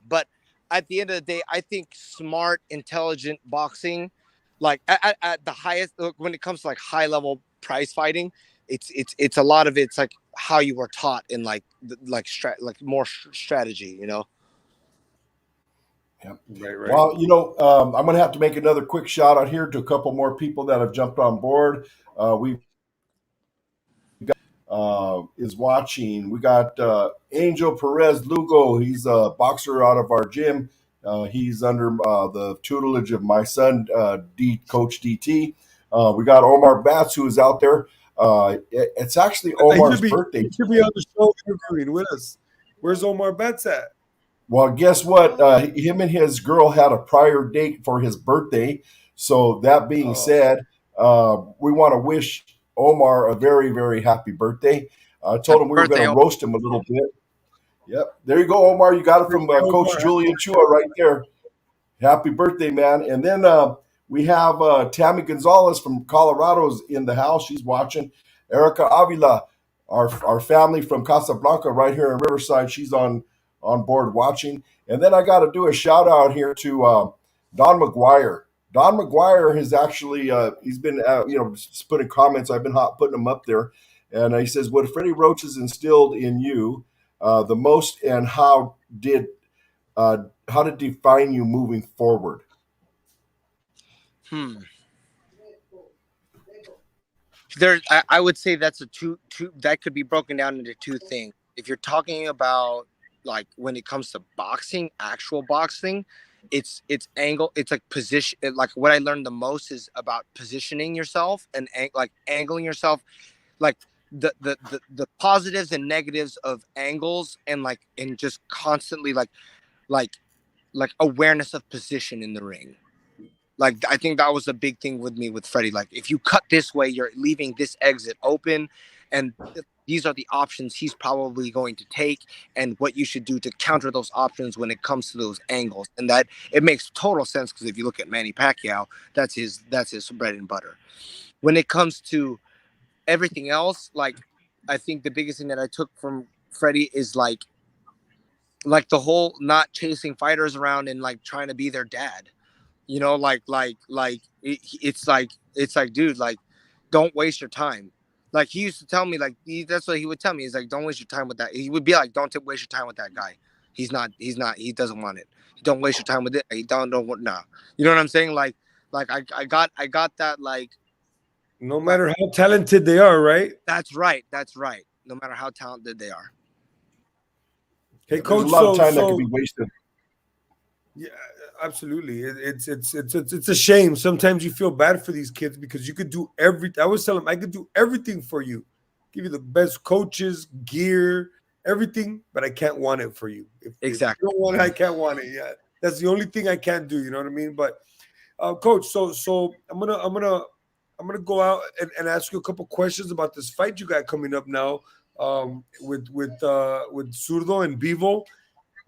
But at the end of the day, I think smart, intelligent boxing, like at the highest, when it comes to like high level prize fighting, it's a lot of it's like how you were taught in like more strategy. Yeah. Right, right. Well, I'm going to have to make another quick shout out here to a couple more people that have jumped on board. We is watching. We got Angel Perez Lugo. He's a boxer out of our gym. He's under the tutelage of my son, Coach DT. We got Omar Batts, who is out there. It's actually Omar's birthday. He should be on the show interviewing with us. Where's Omar Betts at? Well, guess what? Him and his girl had a prior date for his birthday. So that being Oh, said, we want to wish Omar a very, very happy birthday. I told Happy him we were going birthday, to roast him a little bit. Yep. There you go, Omar. You got it from Coach Omar. Julian Chua right there. Happy birthday, man. And then we have Tammy Gonzalez from Colorado's in the house. She's watching. Erica Avila, our family from Casablanca right here in Riverside. She's on board watching. And then I got to do a shout out here to Don McGuire. Don McGuire has actually, he's been, putting comments. I've been putting them up there. And he says, what Freddie Roach has instilled in you the most, and how to define you moving forward? Hmm. I would say that's a two that could be broken down into two things. If you're talking about like when it comes to boxing, actual boxing, it's angle. It's like position. Like what I learned the most is about positioning yourself and like angling yourself, like the positives and negatives of angles and like and just constantly like like awareness of position in the ring. Like I think that was a big thing with me with Freddie. Like if you cut this way, you're leaving this exit open, and these are the options he's probably going to take, and what you should do to counter those options when it comes to those angles. And that it makes total sense because if you look at Manny Pacquiao, that's his bread and butter. When it comes to everything else, like I think the biggest thing that I took from Freddie is like the whole not chasing fighters around and like trying to be their dad. It's like dude, like don't waste your time. Like he used to tell me, like that's what he would tell me. He's like, don't waste your time with that. He would be like, don't waste your time with that guy. He doesn't want it. Don't waste your time with it. He don't want nah. You know what I'm saying? Like I got that No matter how talented they are, right? that's right. That's right. No matter how talented they are. Hey, There's a coach. lot of time that So could be wasted. yeah, absolutely. It's a shame. Sometimes you feel bad for these kids because you could do everything. I always tell them I could do everything for you, give you the best coaches, gear, everything, but I can't want it for you. If you Exactly. don't want it, I can't want it. Yeah, that's the only thing I can't do. You know what I mean? But coach, so I'm gonna go out and ask you a couple questions about this fight you got coming up now, with Zurdo and Bevo.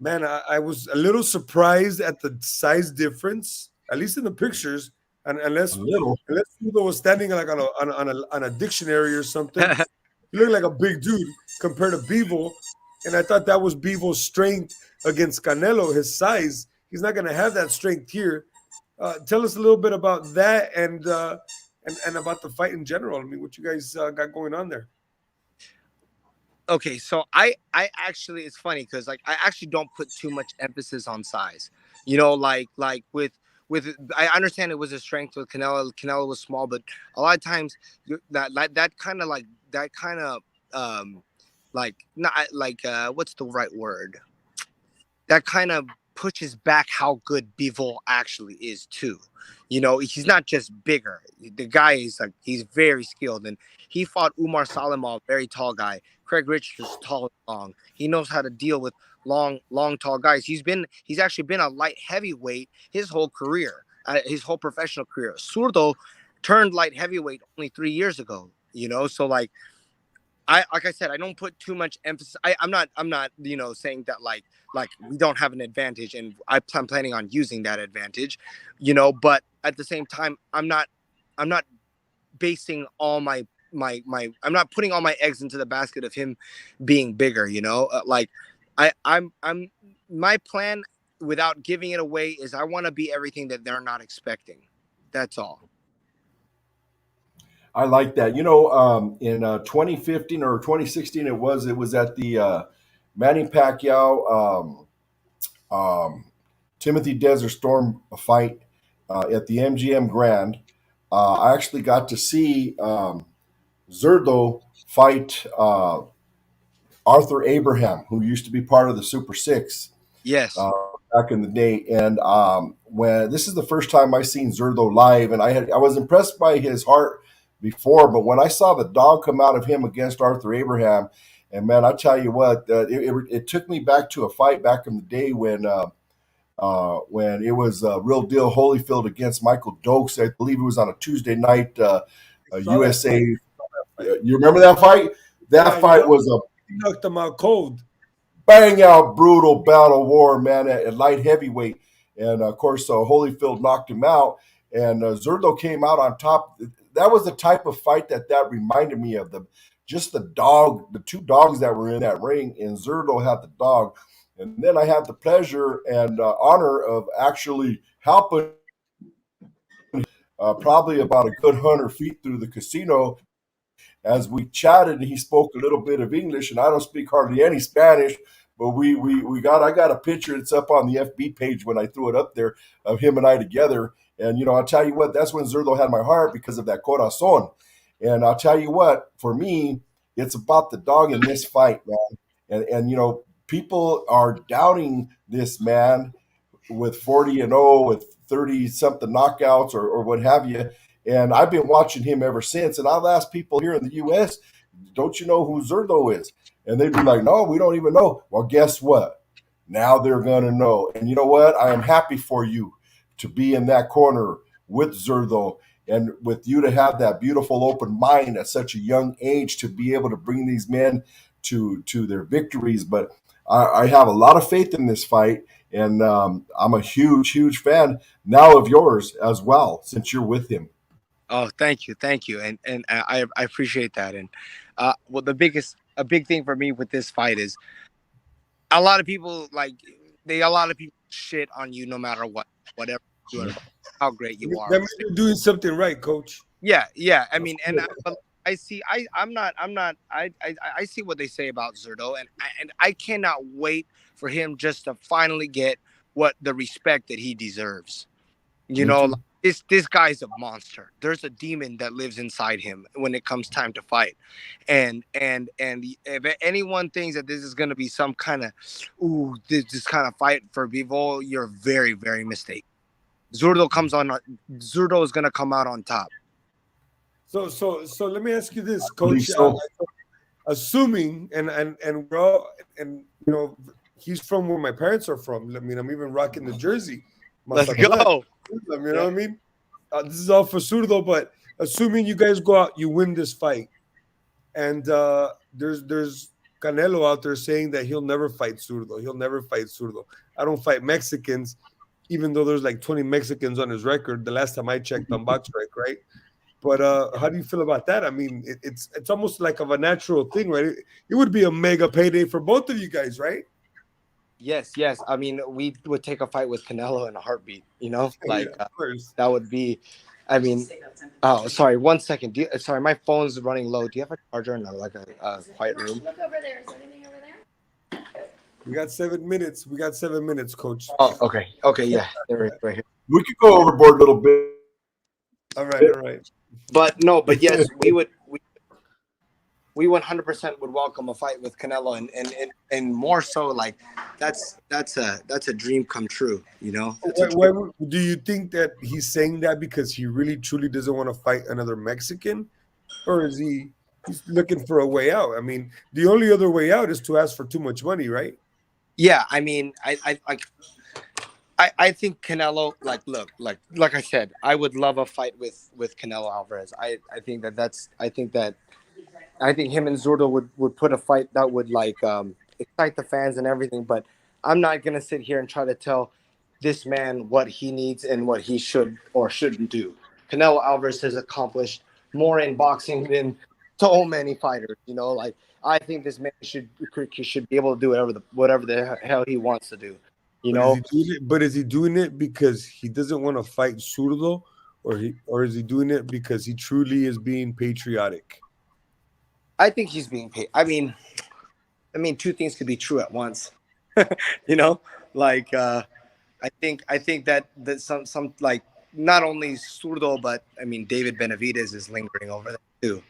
Man, I was a little surprised at the size difference, at least in the pictures, and A unless little. unless Zurdo was standing like on a dictionary or something, he looked like a big dude compared to Bevo, and I thought that was Bevo's strength against Canelo, his size. He's not going to have that strength here. Tell us a little bit about that and about the fight in general. I mean, what you guys got going on there? Okay, so I actually, it's funny because like I actually don't put too much emphasis on size. Like with I understand it was a strength with Canelo. Canelo was small, but a lot of times that kind of like not like what's the right word? That kind of pushes back how good Bivol actually is too. He's not just bigger. The guy is like he's very skilled, and he fought Umar Salimov, very tall guy. Craig Richards, tall and long. He knows how to deal with long, tall guys. He's actually been a light heavyweight his whole career, his whole professional career. Zurdo turned light heavyweight only 3 years ago. So like I said, I don't put too much emphasis. I'm not saying that like we don't have an advantage, and I'm planning on using that advantage, but at the same time, I'm not basing all my I'm not putting all my eggs into the basket of him being bigger, like I'm my plan without giving it away is I want to be everything that they're not expecting. That's all. I like that. In 2015 or 2016, it was at the Manny Pacquiao Timothy Desert Storm fight at the MGM Grand. I actually got to see Zurdo fight Arthur Abraham, who used to be part of the Super Six Yes. uh, back in the day. And when this is the first time I seen Zurdo live, and I was impressed by his heart before, but when I saw the dog come out of him against Arthur Abraham, and man, I tell you what, it took me back to a fight back in the day when it was real deal Holyfield against Michael Dokes. I believe it was on a Tuesday night. Saw that USA. fight. You remember that fight? Yeah, That fight was a he knocked him out cold. bang out brutal battle war, man, at light heavyweight. And of course, Holyfield knocked him out, and Zurdo came out on top. That was the type of fight that reminded me of the two dogs that were in that ring, and Zurdo had the dog. And then I had the pleasure and honor of actually helping probably about a good 100 feet through the casino as we chatted, and he spoke a little bit of English, and I don't speak hardly any Spanish. But I got a picture. It's up on the FB page when I threw it up there of him and I together. And I'll tell you what, that's when Zurdo had my heart because of that corazon. And I'll tell you what, for me, it's about the dog in this fight, man. And you know, people are doubting this man with 40-0, with 30 something knockouts or what have you. And I've been watching him ever since. And I've asked people here in the US, don't you know who Zurdo is? And they'd be like, no, we don't even know. Well, guess what? Now they're going to know. And you know what? I am happy for you to be in that corner with Zurdo and with you to have that beautiful open mind at such a young age to be able to bring these men to their victories. But I have a lot of faith in this fight. And I'm a huge fan now of yours as well, since you're with him. Oh, thank you, and I appreciate that. And well, a big thing for me with this fight is a lot of people a lot of people shit on you no matter what, whatever you do, how great you are. That means you're doing something right, coach. Yeah. I mean, and I see. I'm not. I see what they say about Zurdo, and I cannot wait for him just to finally get what the respect that he deserves. You know, like, this guy's a monster. There's a demon that lives inside him when it comes time to fight, and if anyone thinks that this is going to be some kind of this kind of fight for Vivo, you're very mistaken. Zurdo is going to come out on top. So let me ask you this, coach. Assuming and we're all, and you know, he's from where my parents are from. I mean, I'm even rocking the jersey. Let's go. You know what I mean? This is all for Zurdo, but assuming you guys go out, you win this fight, and there's Canelo out there saying that he'll never fight Zurdo. He'll never fight Zurdo. I don't fight Mexicans, even though there's like 20 Mexicans on his record. The last time I checked on BoxRec, right? But how do you feel about that? I mean, it's almost like of a natural thing, right? It would be a mega payday for both of you guys, right? Yes. I mean, we would take a fight with Canelo in a heartbeat, you know? Like, Yeah, that would be, I mean, oh, sorry, 1 second. Sorry, my phone's running low. Do you have a charger in a quiet room? Look over there. Is there anything over there? We got 7 minutes. We got 7 minutes, coach. Oh, okay. Yeah. Right here. We could go overboard a little bit. All right. But yes, we 100% would welcome a fight with Canelo, and more so, like that's a dream come true, you know. Do you think that he's saying that because he really truly doesn't want to fight another Mexican, or is he's looking for a way out? I mean, the only other way out is to ask for too much money, right? Yeah, I mean, I think Canelo, like I said, I would love a fight with Canelo Alvarez. I think him and Zurdo would put a fight that would excite the fans and everything. But I'm not gonna sit here and try to tell this man what he needs and what he should or shouldn't do. Canelo Alvarez has accomplished more in boxing than so many fighters. You know, like I think this man should be able to do whatever the hell he wants to do. You know, is he doing it because he doesn't want to fight Zurdo, or is he doing it because he truly is being patriotic? I think he's being paid. I mean, two things could be true at once. You know, like I think that some like not only Zurdo, but I mean David Benavidez is lingering over there too.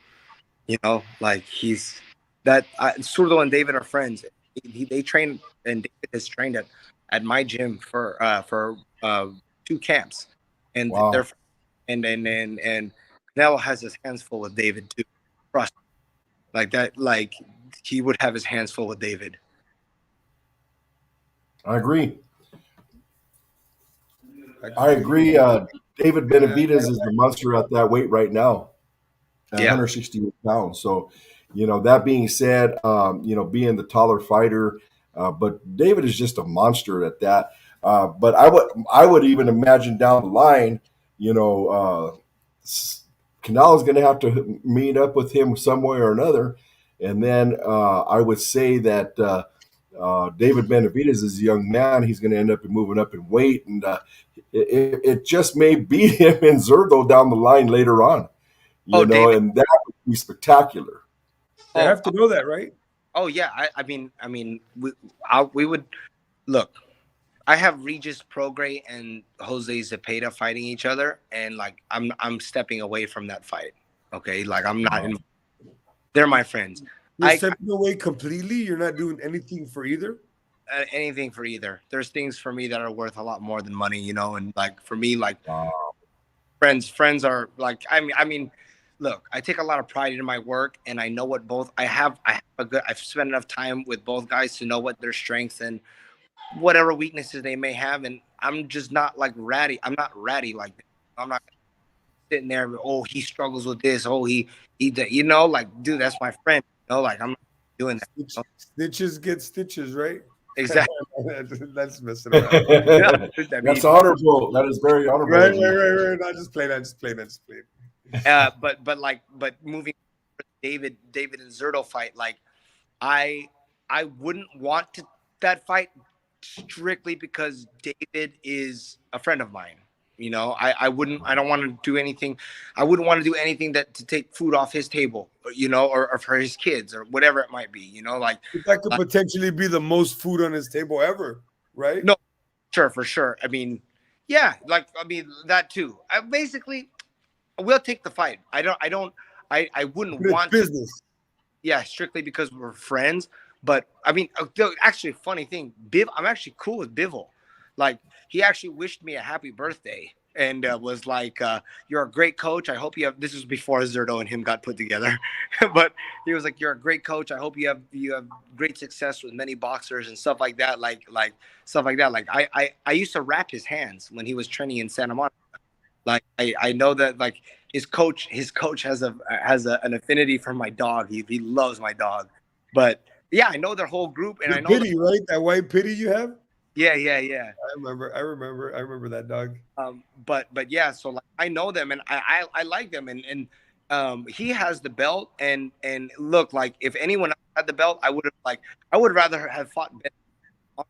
You know, like Zurdo and David are friends. They train, and David has trained at my gym for 2 camps, and wow. and Canelo has his hands full with David too. Trust me. Like that, like he would have his hands full with David. I agree. David Benavidez is the monster at that weight right now, at 168 pounds. So, you know, that being said, you know, being the taller fighter, but David is just a monster at that. But I would even imagine down the line, you know, Canelo's going to have to meet up with him some way or another. And then I would say that David Benavidez is a young man. He's going to end up moving up in weight. And it just may be him and Zurdo down the line later on. You know, David. And that would be spectacular. They have to know that, right? Oh, yeah. I mean, we would look. I have Regis Prograis and Jose Zepeda fighting each other, and like I'm stepping away from that fight. Okay, like I'm not. Wow. They're my friends. You're I stepping away completely. You're not doing anything for either. anything for either. There's things for me that are worth a lot more than money, you know. And like for me, like Wow. friends are like I mean, look, I take a lot of pride in my work, and I know what both I have a good. I've spent enough time with both guys to know what their strengths and whatever weaknesses they may have, and I'm just not like ratty. I'm not ratty like that. I'm not sitting there. Oh, he struggles with this. Oh, you know, like dude, that's my friend. You know, like I'm not doing that. You know? Snitches get stitches, right? Exactly. That's messing around. I That's mean, honorable. That is very honorable Right, of right, you. right, right. Not just playing. I just playing. I just playing. but moving David and Zurdo fight, like I I wouldn't want that fight strictly because David is a friend of mine. You know, I don't want to do anything. I wouldn't want to do anything that to take food off his table, you know, or for his kids or whatever it might be. You know, That could like potentially be the most food on his table ever, right? no, sure, for sure. I mean, yeah, like I mean that too. I basically we'll take the fight. I wouldn't But it's want to. business. Yeah, strictly because we're friends. But I mean, actually, funny thing, I'm actually cool with Bivol. Like, he actually wished me a happy birthday and was like, "You're a great coach. I hope you have." This was before Zurdo and him got put together, but he was like, "You're a great coach. I hope you have great success with many boxers and stuff like that. Like stuff like that. Like, I used to wrap his hands when he was training in Santa Monica. Like I know that like his coach has an affinity for my dog. He loves my dog. But yeah, I know their whole group, and The I know that, pity, right? That white pity you have. yeah. I remember that dog. But yeah, so like I know them, and I like them, and he has the belt, and look, like if anyone else had the belt, I would rather have fought Ben,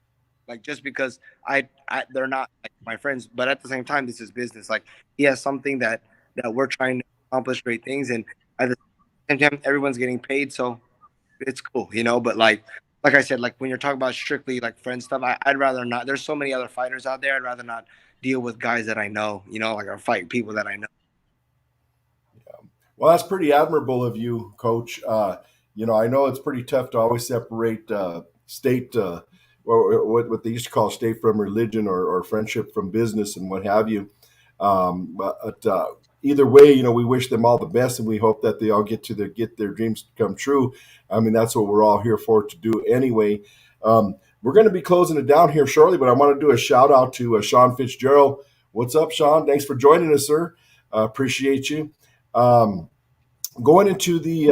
like just because I they're not like my friends, but at the same time, this is business. Like he has something that we're trying to accomplish great things, and at the same time, everyone's getting paid, so it's cool, you know. But like I said, like when you're talking about strictly like friend stuff, I'd rather not. There's so many other fighters out there. I'd rather not deal with guys that I know, you know, like or fight people that I know. Well, that's pretty admirable of you, Coach. I know it's pretty tough to always separate state, or what they used to call state from religion, or friendship from business, and what have you. But either way, we wish them all the best, and we hope that they all get their dreams to come true. I mean, that's what we're all here for to do anyway. We're going to be closing it down here shortly, but I want to do a shout out to Sean Fitzgerald. What's up, Sean? Thanks for joining us, sir. Appreciate you. Going into the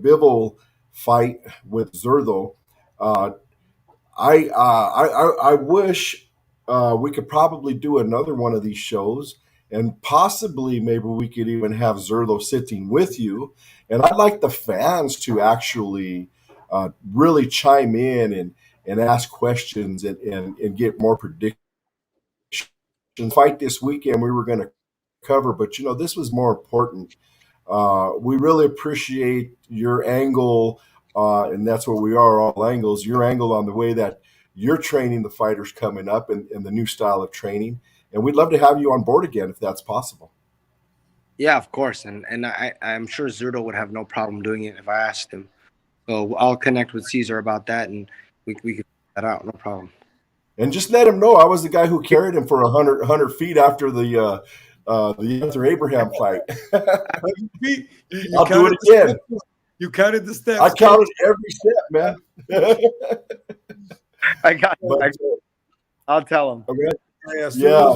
Bivol fight with Zurdo, uh, I wish we could probably do another one of these shows, and possibly maybe we could even have Zurdo sitting with you. And I'd like the fans to actually really chime in and ask questions, and get more predictions. Fight this weekend we were going to cover, but this was more important. We really appreciate your angle, and that's what we are, all angles. Your angle on the way that you're training the fighters coming up, and the new style of training. And we'd love to have you on board again if that's possible. Yeah, of course, and I'm sure Zurdo would have no problem doing it if I asked him. So I'll connect with Caesar about that, and we can figure that out. No problem. And just let him know I was the guy who carried him for 100 feet after the Arthur Abraham fight. You I'll do it counted the again. steps. You counted the steps. I counted every step, man. I got it. But, I'll tell him. okay. Yeah, so Yeah.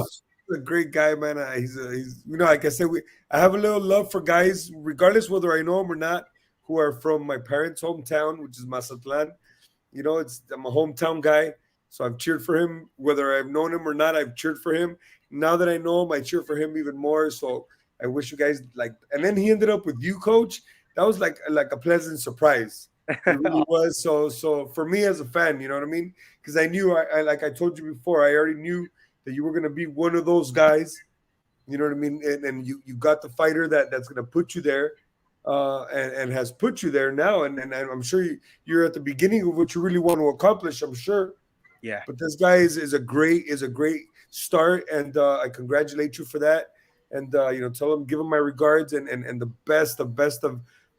he's a great guy, man. He's like I said, I have a little love for guys, regardless whether I know them or not, who are from my parents' hometown, which is Mazatlan. I'm a hometown guy, so I've cheered for him. Whether I've known him or not, I've cheered for him. Now that I know him, I cheer for him even more. So I wish you guys and then he ended up with you, Coach. That was like a pleasant surprise. It really was. So for me as a fan, you know what I mean? Because I knew, I like I told you before, I already knew that you were going to be one of those guys. You know what I mean? And you got the fighter that's going to put you there, and has put you there now. And I'm sure you're at the beginning of what you really want to accomplish, I'm sure. Yeah. But this guy is a great start, and I congratulate you for that. and tell him, give him my regards and the best of.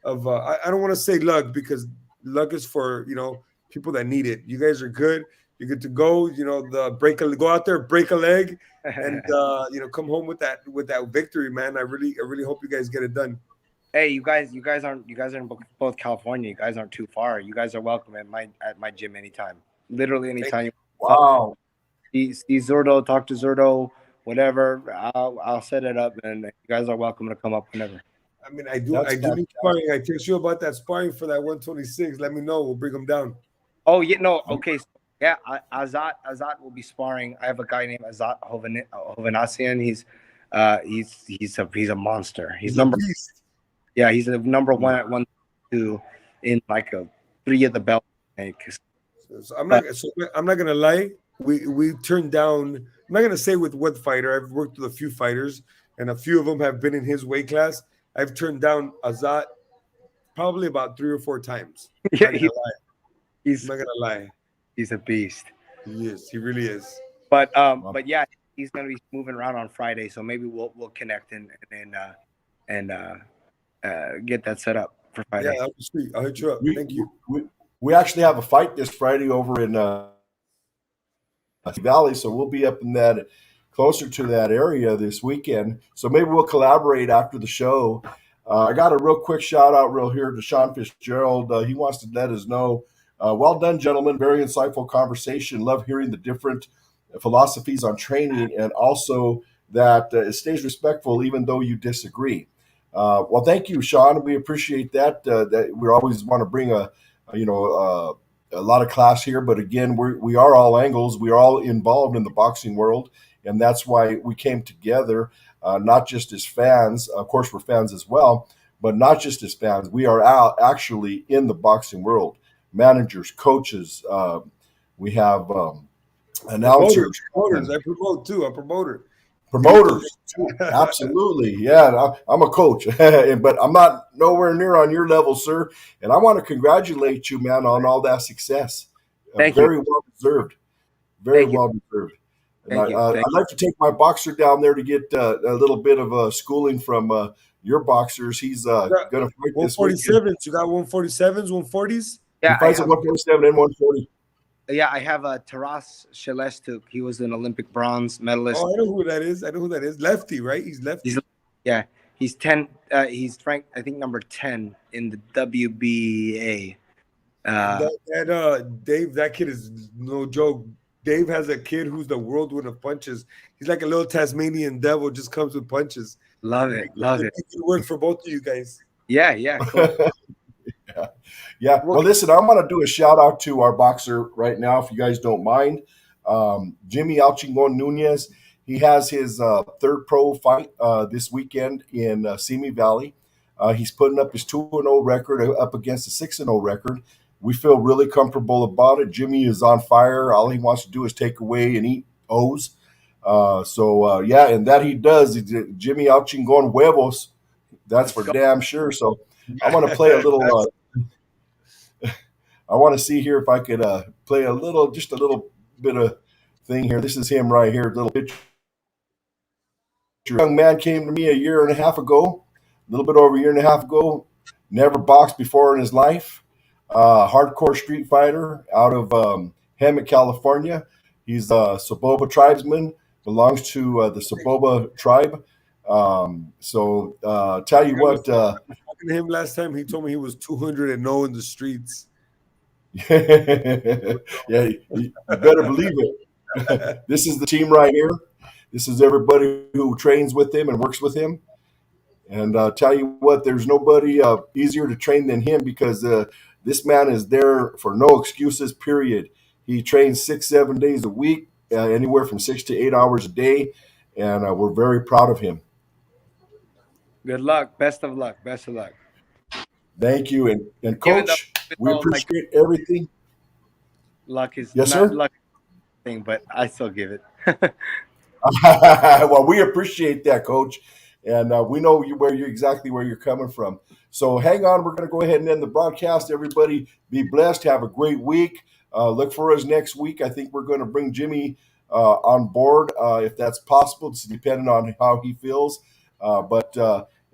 I don't want to say luck because luck is for people that need it. You guys are good. You're good to go. Go out there, break a leg, and come home with that victory, man. I really hope you guys get it done. Hey, you guys are in both California. You guys aren't too far. You guys are welcome at my gym anytime. Literally anytime you want. Wow. See Zurdo, talk to Zurdo, whatever. I'll set it up, and you guys are welcome to come up whenever. I mean, I do That's need fantastic. sparring. I text you about that sparring for that 126. Let me know. We'll bring them down. Oh yeah, no, okay, so, yeah. Azat will be sparring. I have a guy named Azat Hovanassian. He's a monster. He's a number beast. Yeah, he's the number one at 1-2 in like a 3 of the belt. So I'm not gonna lie. We turned down. I'm not gonna say with what fighter. I've worked with a few fighters, and a few of them have been in his weight class. I've turned down Azat probably about 3 or 4 times. I'm Yeah, not gonna lie. he's I'm not gonna lie. he's a beast. He is. He really is. But yeah, he's gonna be moving around on Friday, so maybe we'll connect and get that set up for Friday. Yeah, that was sweet. I'll hit you up. Thank you. We actually have a fight this Friday over in Valley, so we'll be up in that closer to that area this weekend. So maybe we'll collaborate after the show. I got a real quick shout out real here to Sean Fitzgerald. He wants to let us know. Well done, gentlemen. Very insightful conversation. Love hearing the different philosophies on training, and also that it stays respectful even though you disagree. Well, thank you, Sean. We appreciate that. That we always want to bring a lot of class here, but again, we are all angles. We are all involved in the boxing world, and that's why we came together, not just as fans. Of course, we're fans as well, but not just as fans. We are out actually in the boxing world. Managers, coaches. We have announcers. Promoters. I promote too. I'm a promoter. Promoters, absolutely, yeah. I'm a coach, but I'm not nowhere near on your level, sir. And I want to congratulate you, man, on all that success. Thank Very you. well deserved. Very Thank you. well deserved. And Thank you. I'd like to take my boxer down there to get a little bit of schooling from your boxers. He's going to fight this weekend. 147s. You got 147s, 140s. Yeah, He fights at 147 and 140. Yeah, I have Taras Shelestuk. He was an Olympic bronze medalist. Oh, I know who that is. Lefty, right? He's lefty. He's 10. He's ranked, I think, number 10 in the WBA. Dave, that kid is no joke. Dave has a kid who's the whirlwind of punches. He's like a little Tasmanian devil, just comes with punches. Love it. It work for both of you guys. Yeah. Cool. Yeah. Well, listen, I'm going to do a shout out to our boxer right now, if you guys don't mind. Jimmy Alchingon Nunez. He has his third pro fight this weekend in Simi Valley. He's putting up his 2-0 record up against a 6-0 record. We feel really comfortable about it. Jimmy is on fire. All he wants to do is take away and eat O's. And that he does. Jimmy Alchingon Huevos. That's for damn sure. So I want to play a little. I want to see here if I could play just a little bit of thing here. This is him right here, little picture. Young man came to me a year and a half ago, a little bit over a year and a half ago. Never boxed before in his life. Hardcore street fighter out of Hemet, California. He's a Soboba tribesman, belongs to the Soboba tribe. Tell you what. Talking to him last time, he told me he was 200-0 in the streets. Yeah, you better believe it. This is the team right here. This is everybody who trains with him and works with him. And tell you what, there's nobody easier to train than him, because this man is there for no excuses, period. He trains 6-7 days a week, anywhere from 6 to 8 hours a day, and we're very proud of him. Good luck. Best of luck. Thank you. And Coach, we appreciate everything. Luck is yes, not sir? luck thing, but I still give it. Well, we appreciate that, Coach. And we know exactly where you're coming from. So hang on. We're going to go ahead and end the broadcast. Everybody be blessed. Have a great week. Look for us next week. I think we're going to bring Jimmy on board if that's possible. It's depending on how he feels. But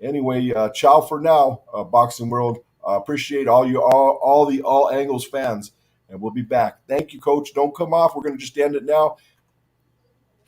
anyway, ciao for now, Boxing World. Appreciate all Angles fans, and we'll be back. Thank you, Coach. Don't come off. We're going to just end it now.